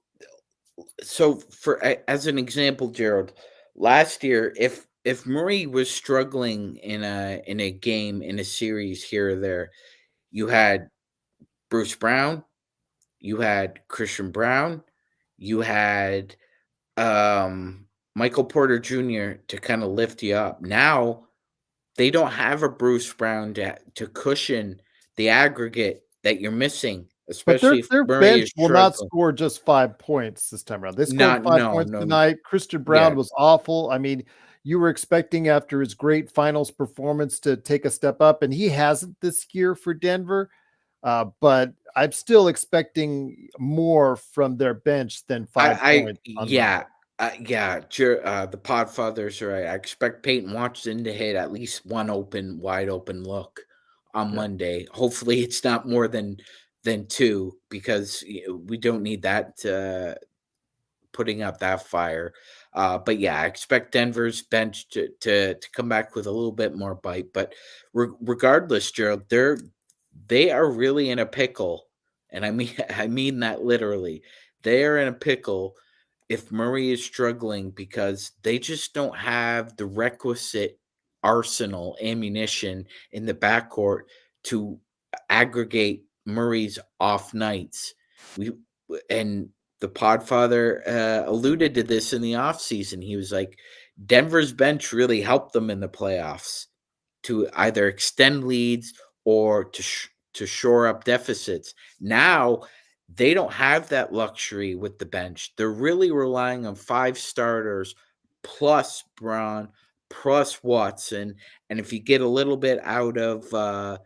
for as an example, Gerald, last year, if Murray was struggling in a game, in a series here or there, you had Bruce Brown, you had Christian Brown, you had Michael Porter Jr. to kind of lift you up. Now they don't have a Bruce Brown to cushion the aggregate that you're missing, But especially if their Murray bench is will not struggling. score just 5 points this time around. They scored Not 5 no points no tonight. Christian Brown yeah. was awful. I mean, you were expecting after his great finals performance to take a step up, and he hasn't this year for Denver. But I'm still expecting more from their bench than 5 points on Monday. The Podfathers are right. I expect Peyton Watson to hit at least one wide open look on Monday. Hopefully, it's not more than two because we don't need that putting out that fire. But yeah, I expect Denver's bench to come back with a little bit more bite. But regardless, Gerald, they are really in a pickle, and I mean that literally. They are in a pickle if Murray is struggling because they just don't have the requisite arsenal ammunition in the backcourt to aggregate Murray's off nights. And the Podfather alluded to this in the offseason. He was like, Denver's bench really helped them in the playoffs to either extend leads or to shore up deficits. Now they don't have that luxury with the bench. They're really relying on 5 starters plus Braun plus Watson, and if you get a little bit out of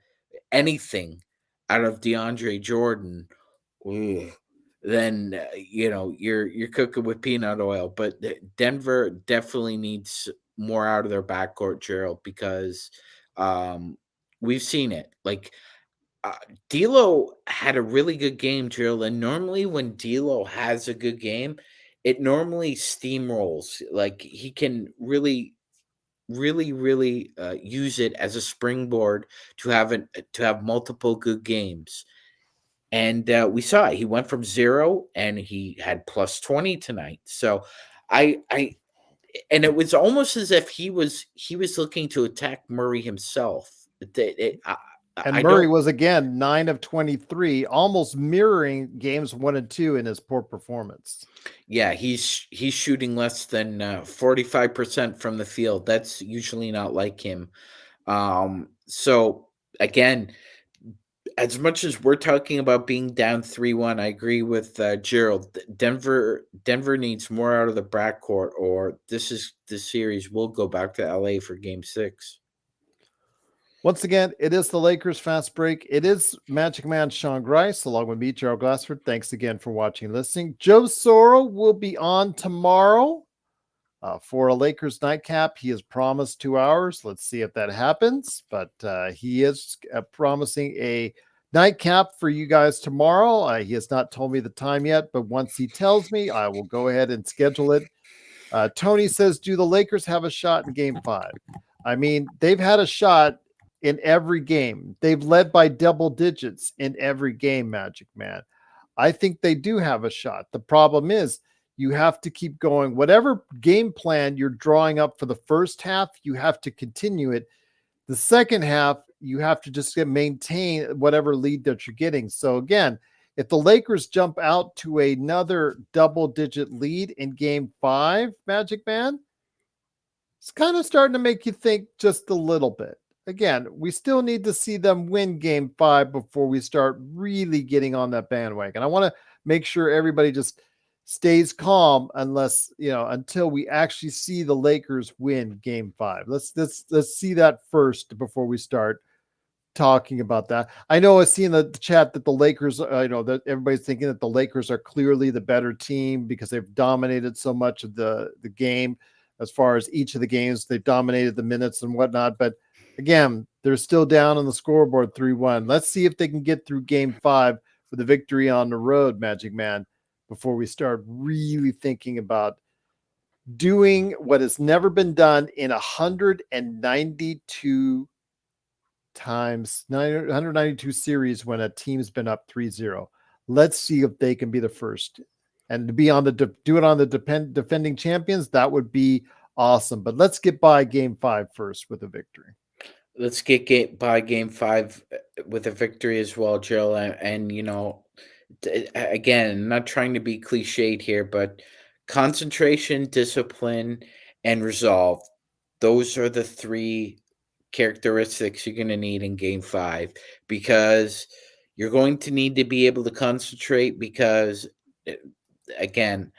anything out of DeAndre Jordan, then you're cooking with peanut oil. But Denver definitely needs more out of their backcourt, Gerald, because we've seen it. Like D'Lo had a really good game, Gerald, and normally when D'Lo has a good game, it normally steamrolls. Like he can really use it as a springboard to have multiple good games. And we saw it. He went from 0 and he had plus 20 tonight. So and it was almost as if he was looking to attack Murray himself. And Murray was again 9 of 23, almost mirroring games 1 and 2 in his poor performance. Yeah, he's shooting less than 45% from the field. That's usually not like him. So again, as much as we're talking about being down 3-1, I agree with Gerald. Denver needs more out of the backcourt, or the series will go back to LA for Game 6. Once again, it is the Lakers Fast Break. It is Magic Man Sean Grice, along with me, Gerald Glassford. Thanks again for watching and listening. Joe Soro will be on tomorrow for a Lakers nightcap. He has promised 2 hours. Let's see if that happens. But he is promising a nightcap for you guys tomorrow. He has not told me the time yet, but once he tells me, I will go ahead and schedule it. Tony says, do the Lakers have a shot in Game 5? I mean, they've had a shot in every game. They've led by double digits in every game, Magic Man. I think they do have a shot. The problem is you have to keep going. Whatever game plan you're drawing up for the first half, you have to continue it. The second half, you have to just maintain whatever lead that you're getting. So again, if the Lakers jump out to another double-digit lead in Game 5, Magic Man, it's kind of starting to make you think just a little bit. Again, we still need to see them win Game 5 before we start really getting on that bandwagon. I want to make sure everybody just stays calm until we actually see the Lakers win Game 5. Let's see that first before we start talking about that. I know I see in the chat that the Lakers, that everybody's thinking that the Lakers are clearly the better team because they've dominated so much of the game. As far as each of the games, they've dominated the minutes and whatnot. But again, they're still down on the scoreboard 3-1. Let's see if they can get through Game 5 with a victory on the road, Magic Man, before we start really thinking about doing what has never been done in 192 series when a team's been up 3-0. Let's see if they can be the first. And to be on do it on the defending champions, that would be awesome. But let's get by Game 5 first with a victory. Let's get by Game 5 with a victory as well, Joe. And again, I'm not trying to be cliched here, but concentration, discipline, and resolve. Those are the 3 characteristics you're going to need in Game 5, because you're going to need to be able to concentrate because, again,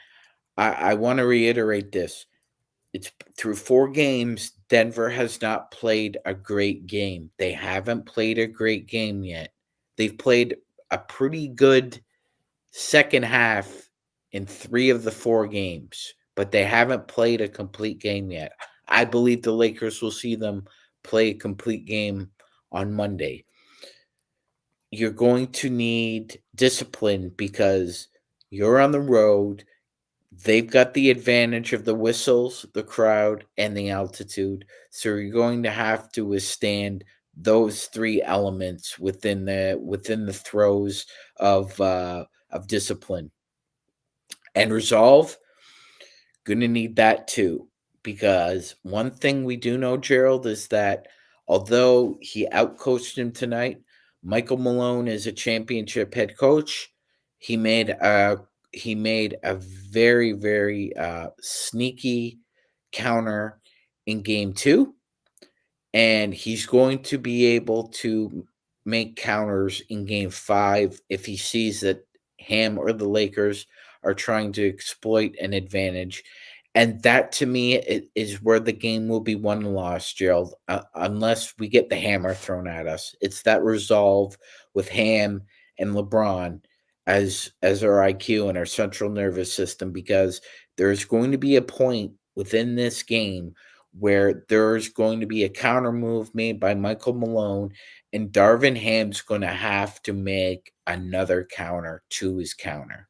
I want to reiterate this. It's through 4 games, Denver has not played a great game. They haven't played a great game yet. They've played a pretty good second half in 3 of the 4 games, but they haven't played a complete game yet. I believe the Lakers will see them play a complete game on Monday. You're going to need discipline because you're on the road. They've got the advantage of the whistles, the crowd, and the altitude. So you're going to have to withstand those 3 elements within the throes of discipline. And resolve, going to need that too. Because one thing we do know, Gerald, is that although he outcoached him tonight, Michael Malone is a championship head coach. He made a very, very sneaky counter in Game 2, and he's going to be able to make counters in Game 5 if he sees that him or the Lakers are trying to exploit an advantage. And that to me is where the game will be won and lost, Gerald, unless we get the hammer thrown at us. It's that resolve with Ham and LeBron as our IQ and our central nervous system, because there's going to be a point within this game where there's going to be a counter move made by Michael Malone, and Darvin Ham's going to have to make another counter to his counter.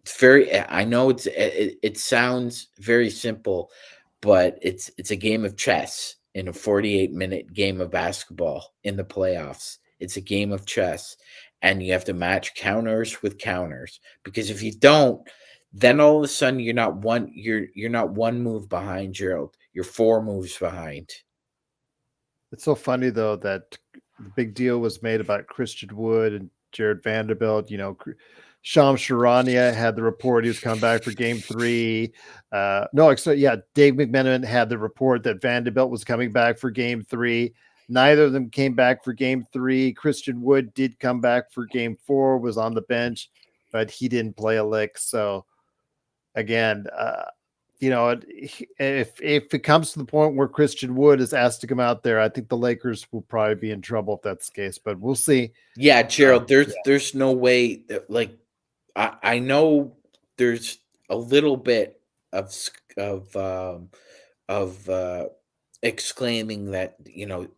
It's very, I know it sounds very simple, but it's a game of chess in a 48-minute game of basketball in the playoffs. It's a game of chess, and you have to match counters with counters, because if you don't, then all of a sudden you're not one move behind, Gerald. You're 4 moves behind. It's so funny though that the big deal was made about Christian Wood and Jared Vanderbilt. Shams Charania had the report he was coming back for game 3. Dave McMenamin had the report that Vanderbilt was coming back for game 3. Neither of them came back for game 3. Christian Wood did come back for game 4, was on the bench, but he didn't play a lick. So again, if it comes to the point where Christian Wood is asked to come out there, I think the Lakers will probably be in trouble if that's the case, but we'll see. Yeah, Gerald, there's no way that, like, I know there's a little bit of exclaiming that,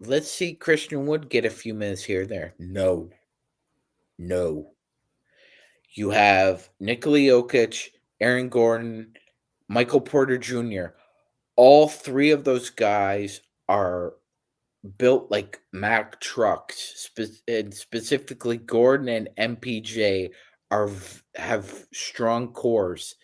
let's see Christian Wood get a few minutes here or there. No. You have Nikola Jokic, Aaron Gordon, Michael Porter Jr. All 3 of those guys are built like Mack trucks, and specifically Gordon and MPJ have strong cores.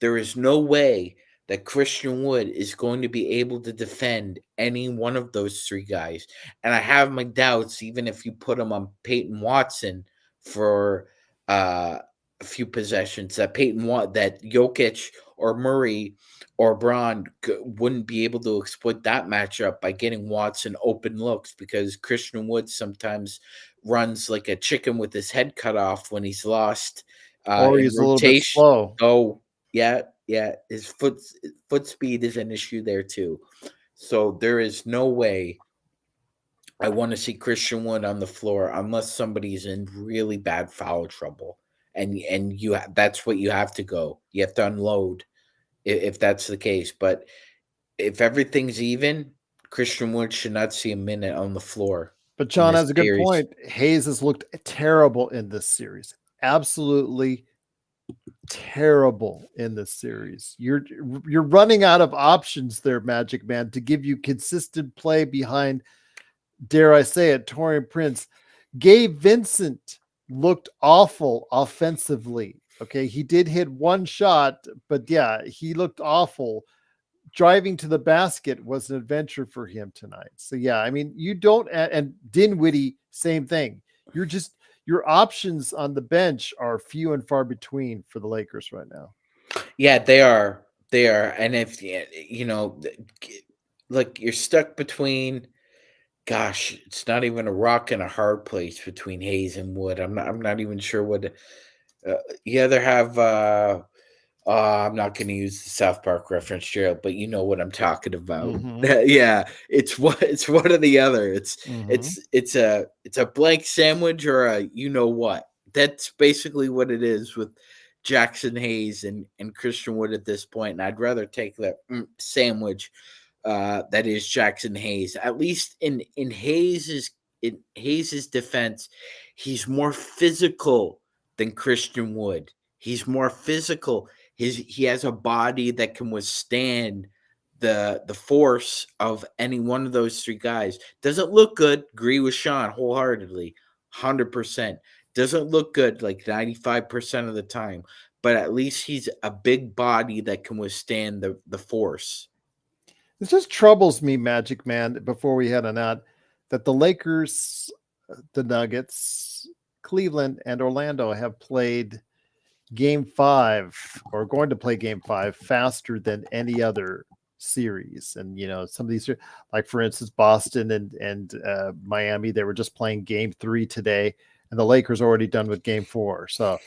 There is no way that Christian Wood is going to be able to defend any one of those 3 guys. And I have my doubts, even if you put him on Peyton Watson for a few possessions, that Jokic or Murray or Braun wouldn't be able to exploit that matchup by getting Watson open looks, because Christian Wood sometimes runs like a chicken with his head cut off when he's lost. Or he's a little bit slow. Oh, yeah. His foot speed is an issue there too. So there is no way I want to see Christian Wood on the floor unless somebody's in really bad foul trouble. And that's what you have to go. You have to unload if that's the case. But if everything's even, Christian Wood should not see a minute on the floor. But John has a good point. Hayes has looked terrible in this series. Absolutely terrible in this series. You're running out of options there, Magic Man, to give you consistent play behind, dare I say it, Taurean Prince. Gabe Vincent looked awful offensively. Okay, he did hit 1 shot, but yeah, he looked awful. Driving to the basket was an adventure for him tonight. So yeah, I mean, you don't, and Dinwiddie, same thing. Your options on the bench are few and far between for the Lakers right now. Yeah, they are. And if, like, you're stuck between, gosh, it's not even a rock and a hard place between Hayes and Wood. I'm not even sure what you either have. I'm not going to use the South Park reference, Gerald, but you know what I'm talking about. Mm-hmm. Yeah, it's one or the other. It's a blank sandwich or a what. That's basically what it is with Jackson Hayes and Christian Wood at this point. And I'd rather take that sandwich that is Jackson Hayes. At least in Hayes's defense, he's more physical than Christian Wood. He's more physical. He has a body that can withstand the force of any one of those 3 guys. Doesn't look good. Agree with Sean wholeheartedly, 100%. Doesn't look good like 95% of the time, but at least he's a big body that can withstand the force. It just troubles me, Magic Man, before we head on out, that the Lakers, the Nuggets, Cleveland, and Orlando have played Game 5 or going to play Game 5 faster than any other series. And some of these, like for instance, Boston and Miami, they were just playing Game 3 today, and the Lakers already done with Game 4. So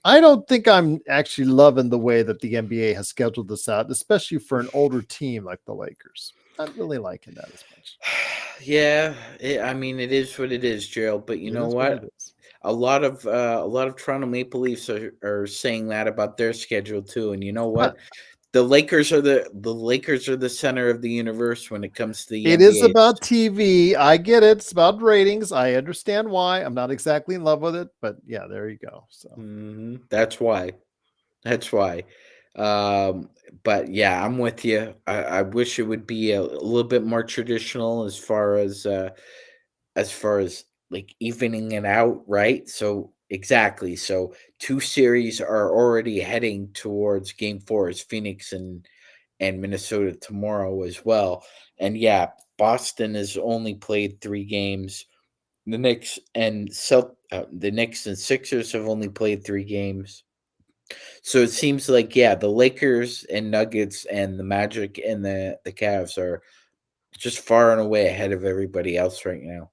I don't think I'm actually loving the way that the NBA has scheduled this out, especially for an older team like the Lakers. Not really liking that as much. Yeah, I mean, it is what it is, Gerald. But you know What it what? is. A lot of Toronto Maple Leafs are saying that about their schedule too. And you know what? The Lakers are the center of the universe when it comes to the It NBA. is about TV. I get it. It's about ratings. I understand why. I'm not exactly in love with it, but yeah, there you go. So that's why. That's why. But yeah, I'm with you. I wish it would be a little bit more traditional as far as like evening it out, right? So exactly. So 2 series are already heading towards game 4 as Phoenix and Minnesota tomorrow as well. And yeah, Boston has only played 3 games. The Knicks and Sixers have only played 3 games. So it seems like the Lakers and Nuggets and the Magic and the Cavs are just far and away ahead of everybody else right now.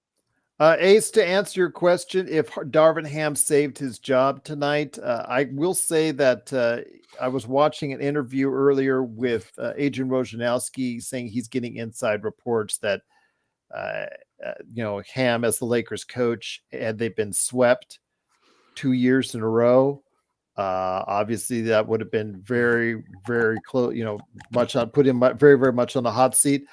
Ace, to answer your question, if Darvin Ham saved his job tonight, I will say that I was watching an interview earlier with Adrian Wojnarowski saying he's getting inside reports that, Ham as the Lakers coach, had they been swept 2 years in a row, obviously that would have been very, very close, put him very, very much on the hot seat.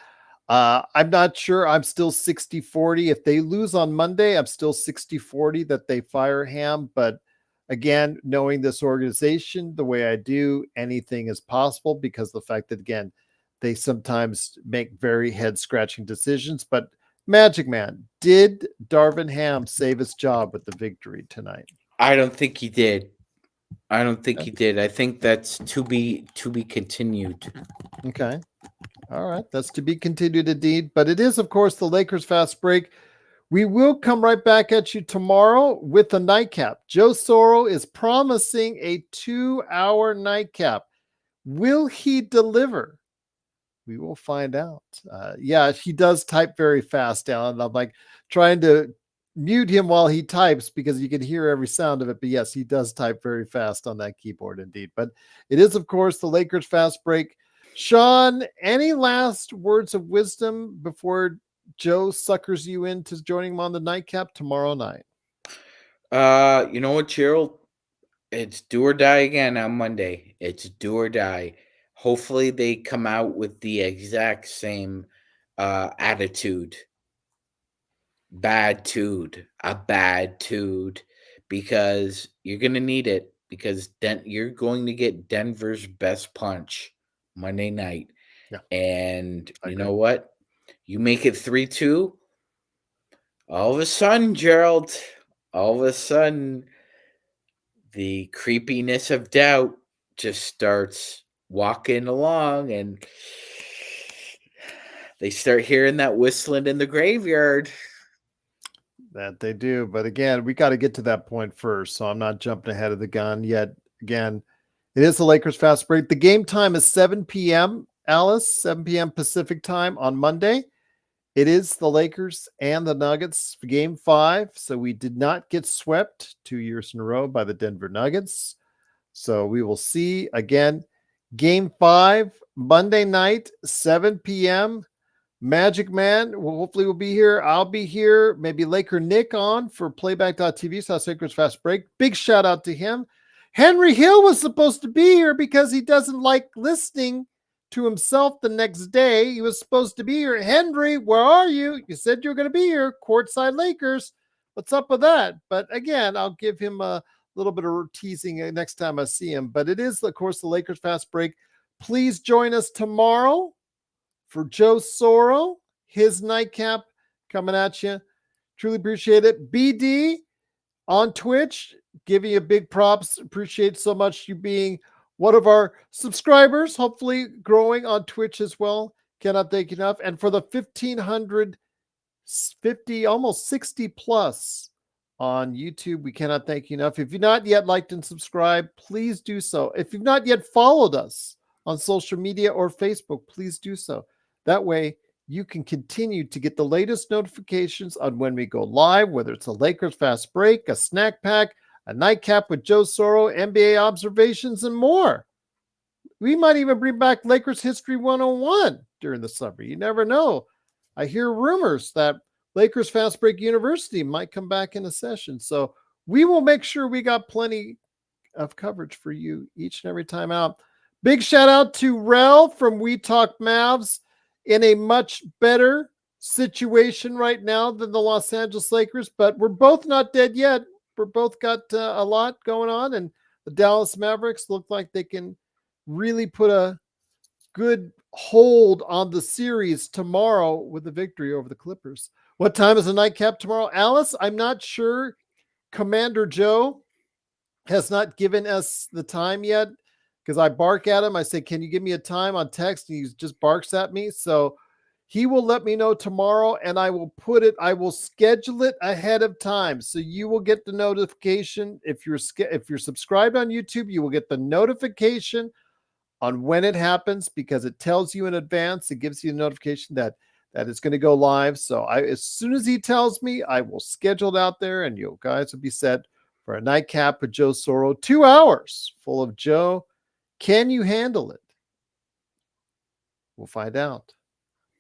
I'm not sure. I'm still 60-40. If they lose on Monday, I'm still 60-40 that they fire Ham. But again, knowing this organization the way I do, anything is possible because the fact that, again, they sometimes make very head-scratching decisions. But Magic Man, did Darvin Ham save his job with the victory tonight? I don't think he did. He did. I think that's to be continued. Okay. All right. That's to be continued indeed. But it is, of course, the Lakers Fast Break. We will come right back at you tomorrow with a nightcap. Joe Soro is promising a 2-hour nightcap. Will he deliver? We will find out. He does type very fast, Alan. I'm like trying to mute him while he types because you can hear every sound of it. But yes, he does type very fast on that keyboard indeed. But it is, of course, the Lakers Fast Break. Sean, any last words of wisdom before Joe suckers you into joining him on the nightcap tomorrow night? You know what, Gerald? It's do or die again on Monday. It's do or die. Hopefully they come out with the exact same attitude. A bad tude, because you're going to need it, because you're going to get Denver's best punch Monday night. Yeah. And you know what? You make it 3-2. All of a sudden, Gerald, the creepiness of doubt just starts walking along, and they start hearing that whistling in the graveyard. That they do. But again, we got to get to that point first. So I'm not jumping ahead of the gun yet. Again, it is the Lakers Fast Break. The game time is 7 p.m., Alice, 7 p.m. Pacific time on Monday. It is the Lakers and the Nuggets for game 5. So we did not get swept 2 years in a row by the Denver Nuggets. So we will see again. Game 5, Monday night, 7 p.m. Magic Man hopefully will be here. I'll be here. Maybe Laker Nick on for playback.tv. So Lakers Fast Break. Big shout out to him. Henry Hill was supposed to be here because he doesn't like listening to himself the next day. He was supposed to be here. Henry, where are you? You said you were going to be here. Courtside Lakers. What's up with that? But again, I'll give him a little bit of teasing next time I see him. But it is, of course, the Lakers Fast Break. Please join us tomorrow for Joe Soro, his nightcap coming at you. Truly appreciate it. BD on Twitch, giving you big props. Appreciate so much you being one of our subscribers, hopefully growing on Twitch as well. Cannot thank you enough. And for the 1,550, almost 60 plus on YouTube, we cannot thank you enough. If you've not yet liked and subscribed, please do so. If you've not yet followed us on social media or Facebook, please do so. That way, you can continue to get the latest notifications on when we go live, whether it's a Lakers Fast Break, a snack pack, a nightcap with Joe Soro, NBA observations, and more. We might even bring back Lakers History 101 during the summer. You never know. I hear rumors that Lakers Fast Break University might come back in a session. So we will make sure we got plenty of coverage for you each and every time out. Big shout out to Rel from We Talk Mavs, in a much better situation right now than the Los Angeles Lakers, but we're both not dead yet. We're both got a lot going on, and the Dallas Mavericks look like they can really put a good hold on the series tomorrow with the victory over the Clippers. What time is the nightcap tomorrow, Alice? I'm not sure. Commander Joe has not given us the time yet, because I bark at him. I say, can you give me a time on text? And he just barks at me. So he will let me know tomorrow, and I will schedule it ahead of time. So you will get the notification. If you're subscribed on YouTube, you will get the notification on when it happens, because it tells you in advance. It gives you a notification that it's going to go live. So as soon as he tells me, I will schedule it out there, and you guys will be set for a nightcap with Joe Soro. 2 hours full of Joe. Can you handle it? We'll find out.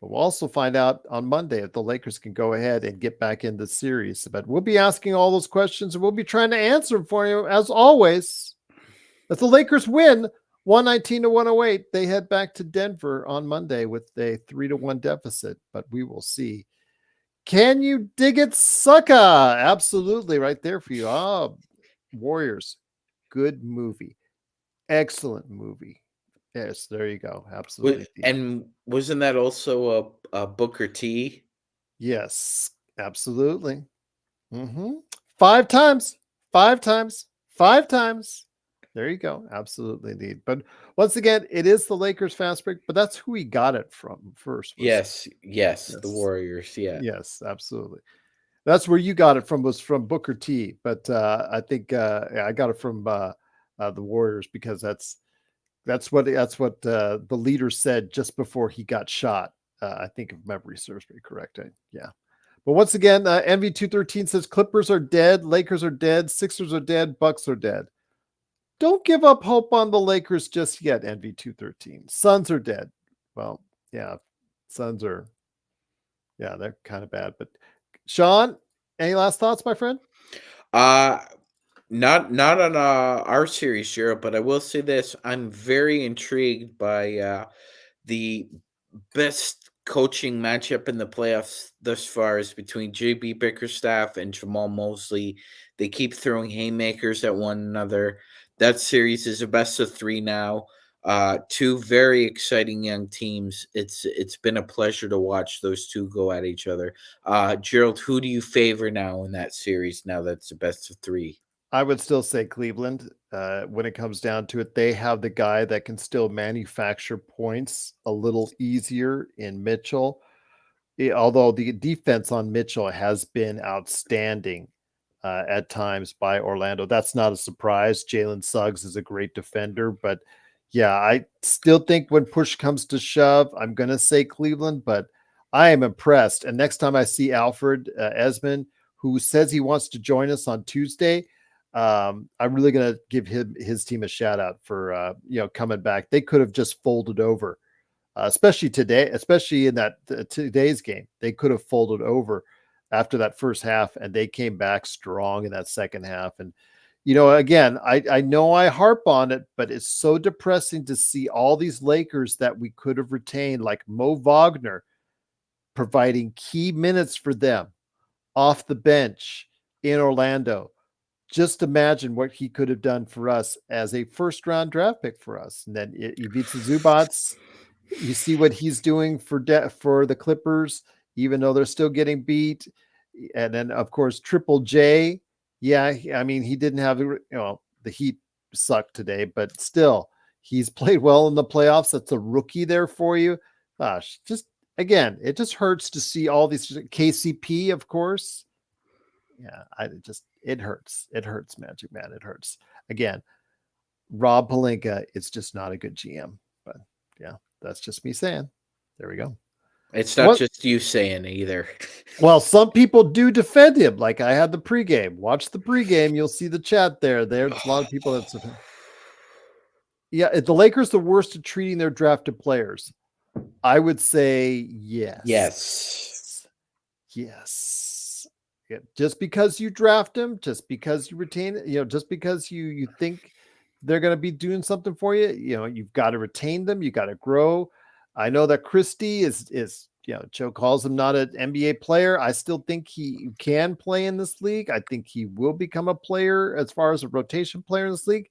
But we'll also find out on Monday if the Lakers can go ahead and get back in the series. But we'll be asking all those questions, and we'll be trying to answer them for you, as always. If the Lakers win 119-108, they head back to Denver on Monday with a 3-1 deficit. But we will see. Can you dig it, sucker? Absolutely, right there for you. Warriors, good movie. Excellent movie. Yes, there you go. Absolutely. And wasn't that also a Booker T? Yes, absolutely. 5 times. 5 times. 5 times. There you go. Absolutely indeed. But once again, it is the Lakers Fast Break, but that's who we got it from first. Yes, the Warriors. Yeah. Yes, absolutely. That's where you got it from, was from Booker T. But I think I got it from the Warriors, because that's what the leader said just before he got shot. I think, if memory serves me correct. Yeah. But once again, NV213 says Clippers are dead, Lakers are dead, Sixers are dead, Bucks are dead. Don't give up hope on the Lakers just yet, NV213. Suns are dead. Well, yeah, Suns are, they're kind of bad. But Sean, any last thoughts, my friend? Not on our series, Gerald, but I will say this. I'm very intrigued by the best coaching matchup in the playoffs thus far is between JB Bickerstaff and Jamal Mosley. They keep throwing haymakers at one another. That series is a best of 3 now. 2 very exciting young teams. It's been a pleasure to watch those two go at each other. Gerald, who do you favor now in that series, now that it's a best of 3? I would still say Cleveland. When it comes down to it, they have the guy that can still manufacture points a little easier in Mitchell. Although the defense on Mitchell has been outstanding at times by Orlando. That's not a surprise. Jalen Suggs is a great defender, but yeah, I still think when push comes to shove, I'm going to say Cleveland, but I am impressed. And next time I see Alfred Esmond, who says he wants to join us on Tuesday, I'm really going to give his team a shout out for coming back. They could have just folded over, especially today, especially in that today's game. They could have folded over after that first half, and they came back strong in that second half. And again, I know I harp on it, but it's so depressing to see all these Lakers that we could have retained, like Mo Wagner, providing key minutes for them off the bench in Orlando. Just imagine what he could have done for us as a first-round draft pick for us. And then Ivica Zubac, you see what he's doing for the Clippers, even though they're still getting beat. And then, of course, Triple J. Yeah, I mean, he didn't have, the Heat sucked today, but still, he's played well in the playoffs. That's a rookie there for you. Gosh, again, it just hurts to see all these. KCP, of course. Yeah, it hurts. It hurts, Magic Man. It hurts. Again, Rob Pelinka is just not a good GM. But yeah, that's just me saying. There we go. It's not just you saying either. Well, some people do defend him. Like I had the pregame. Watch the pregame. You'll see the chat there. There's a lot of people that's. Yeah, the Lakers the worst at treating their drafted players. I would say yes. Yes. Yeah, just because you draft them, just because you retain, just because you think they're going to be doing something for you, you've got to retain them. You got to grow. I know that Christie is Joe calls him not an NBA player. I still think he can play in this league. I think he will become a player as far as a rotation player in this league.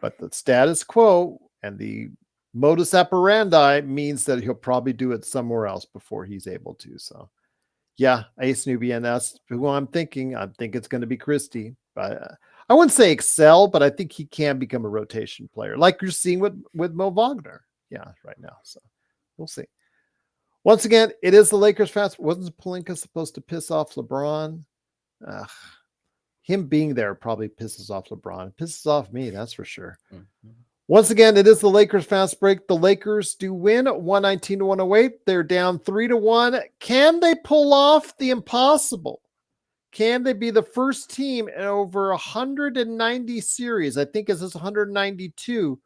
But the status quo and the modus operandi means that he'll probably do it somewhere else before he's able to. So, yeah, Ace Nubian, that's who I'm thinking. I think it's going to be Christie. But I wouldn't say excel, but I think he can become a rotation player, like you're seeing with Mo Wagner. Yeah, right now. So we'll see. Once again, it is the Lakers fast. Wasn't Pelinka supposed to piss off LeBron? Him being there probably pisses off LeBron. It pisses off me, that's for sure. Mm-hmm. Once again, it is the Lakers fast break. The Lakers do win 119-108. They're down 3-1. Can they pull off the impossible? Can they be the first team in over 190 series? I think this is 192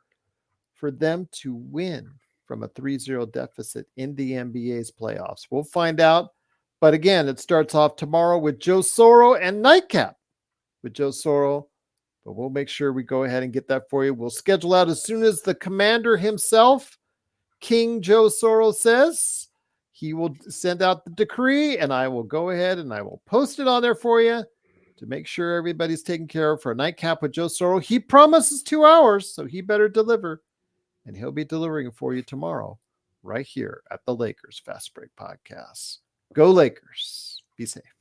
for them to win from a 3-0 deficit in the NBA's playoffs. We'll find out. But again, it starts off tomorrow with Joe Soro and Nightcap with Joe Soro. But we'll make sure we go ahead and get that for you. We'll schedule out as soon as the commander himself, King Joe Soro, says he will send out the decree, and I will go ahead and I will post it on there for you to make sure everybody's taken care of for a Nightcap with Joe Soro. He promises 2 hours, so he better deliver. And he'll be delivering for you tomorrow right here at the Lakers Fast Break Podcast. Go Lakers. Be safe.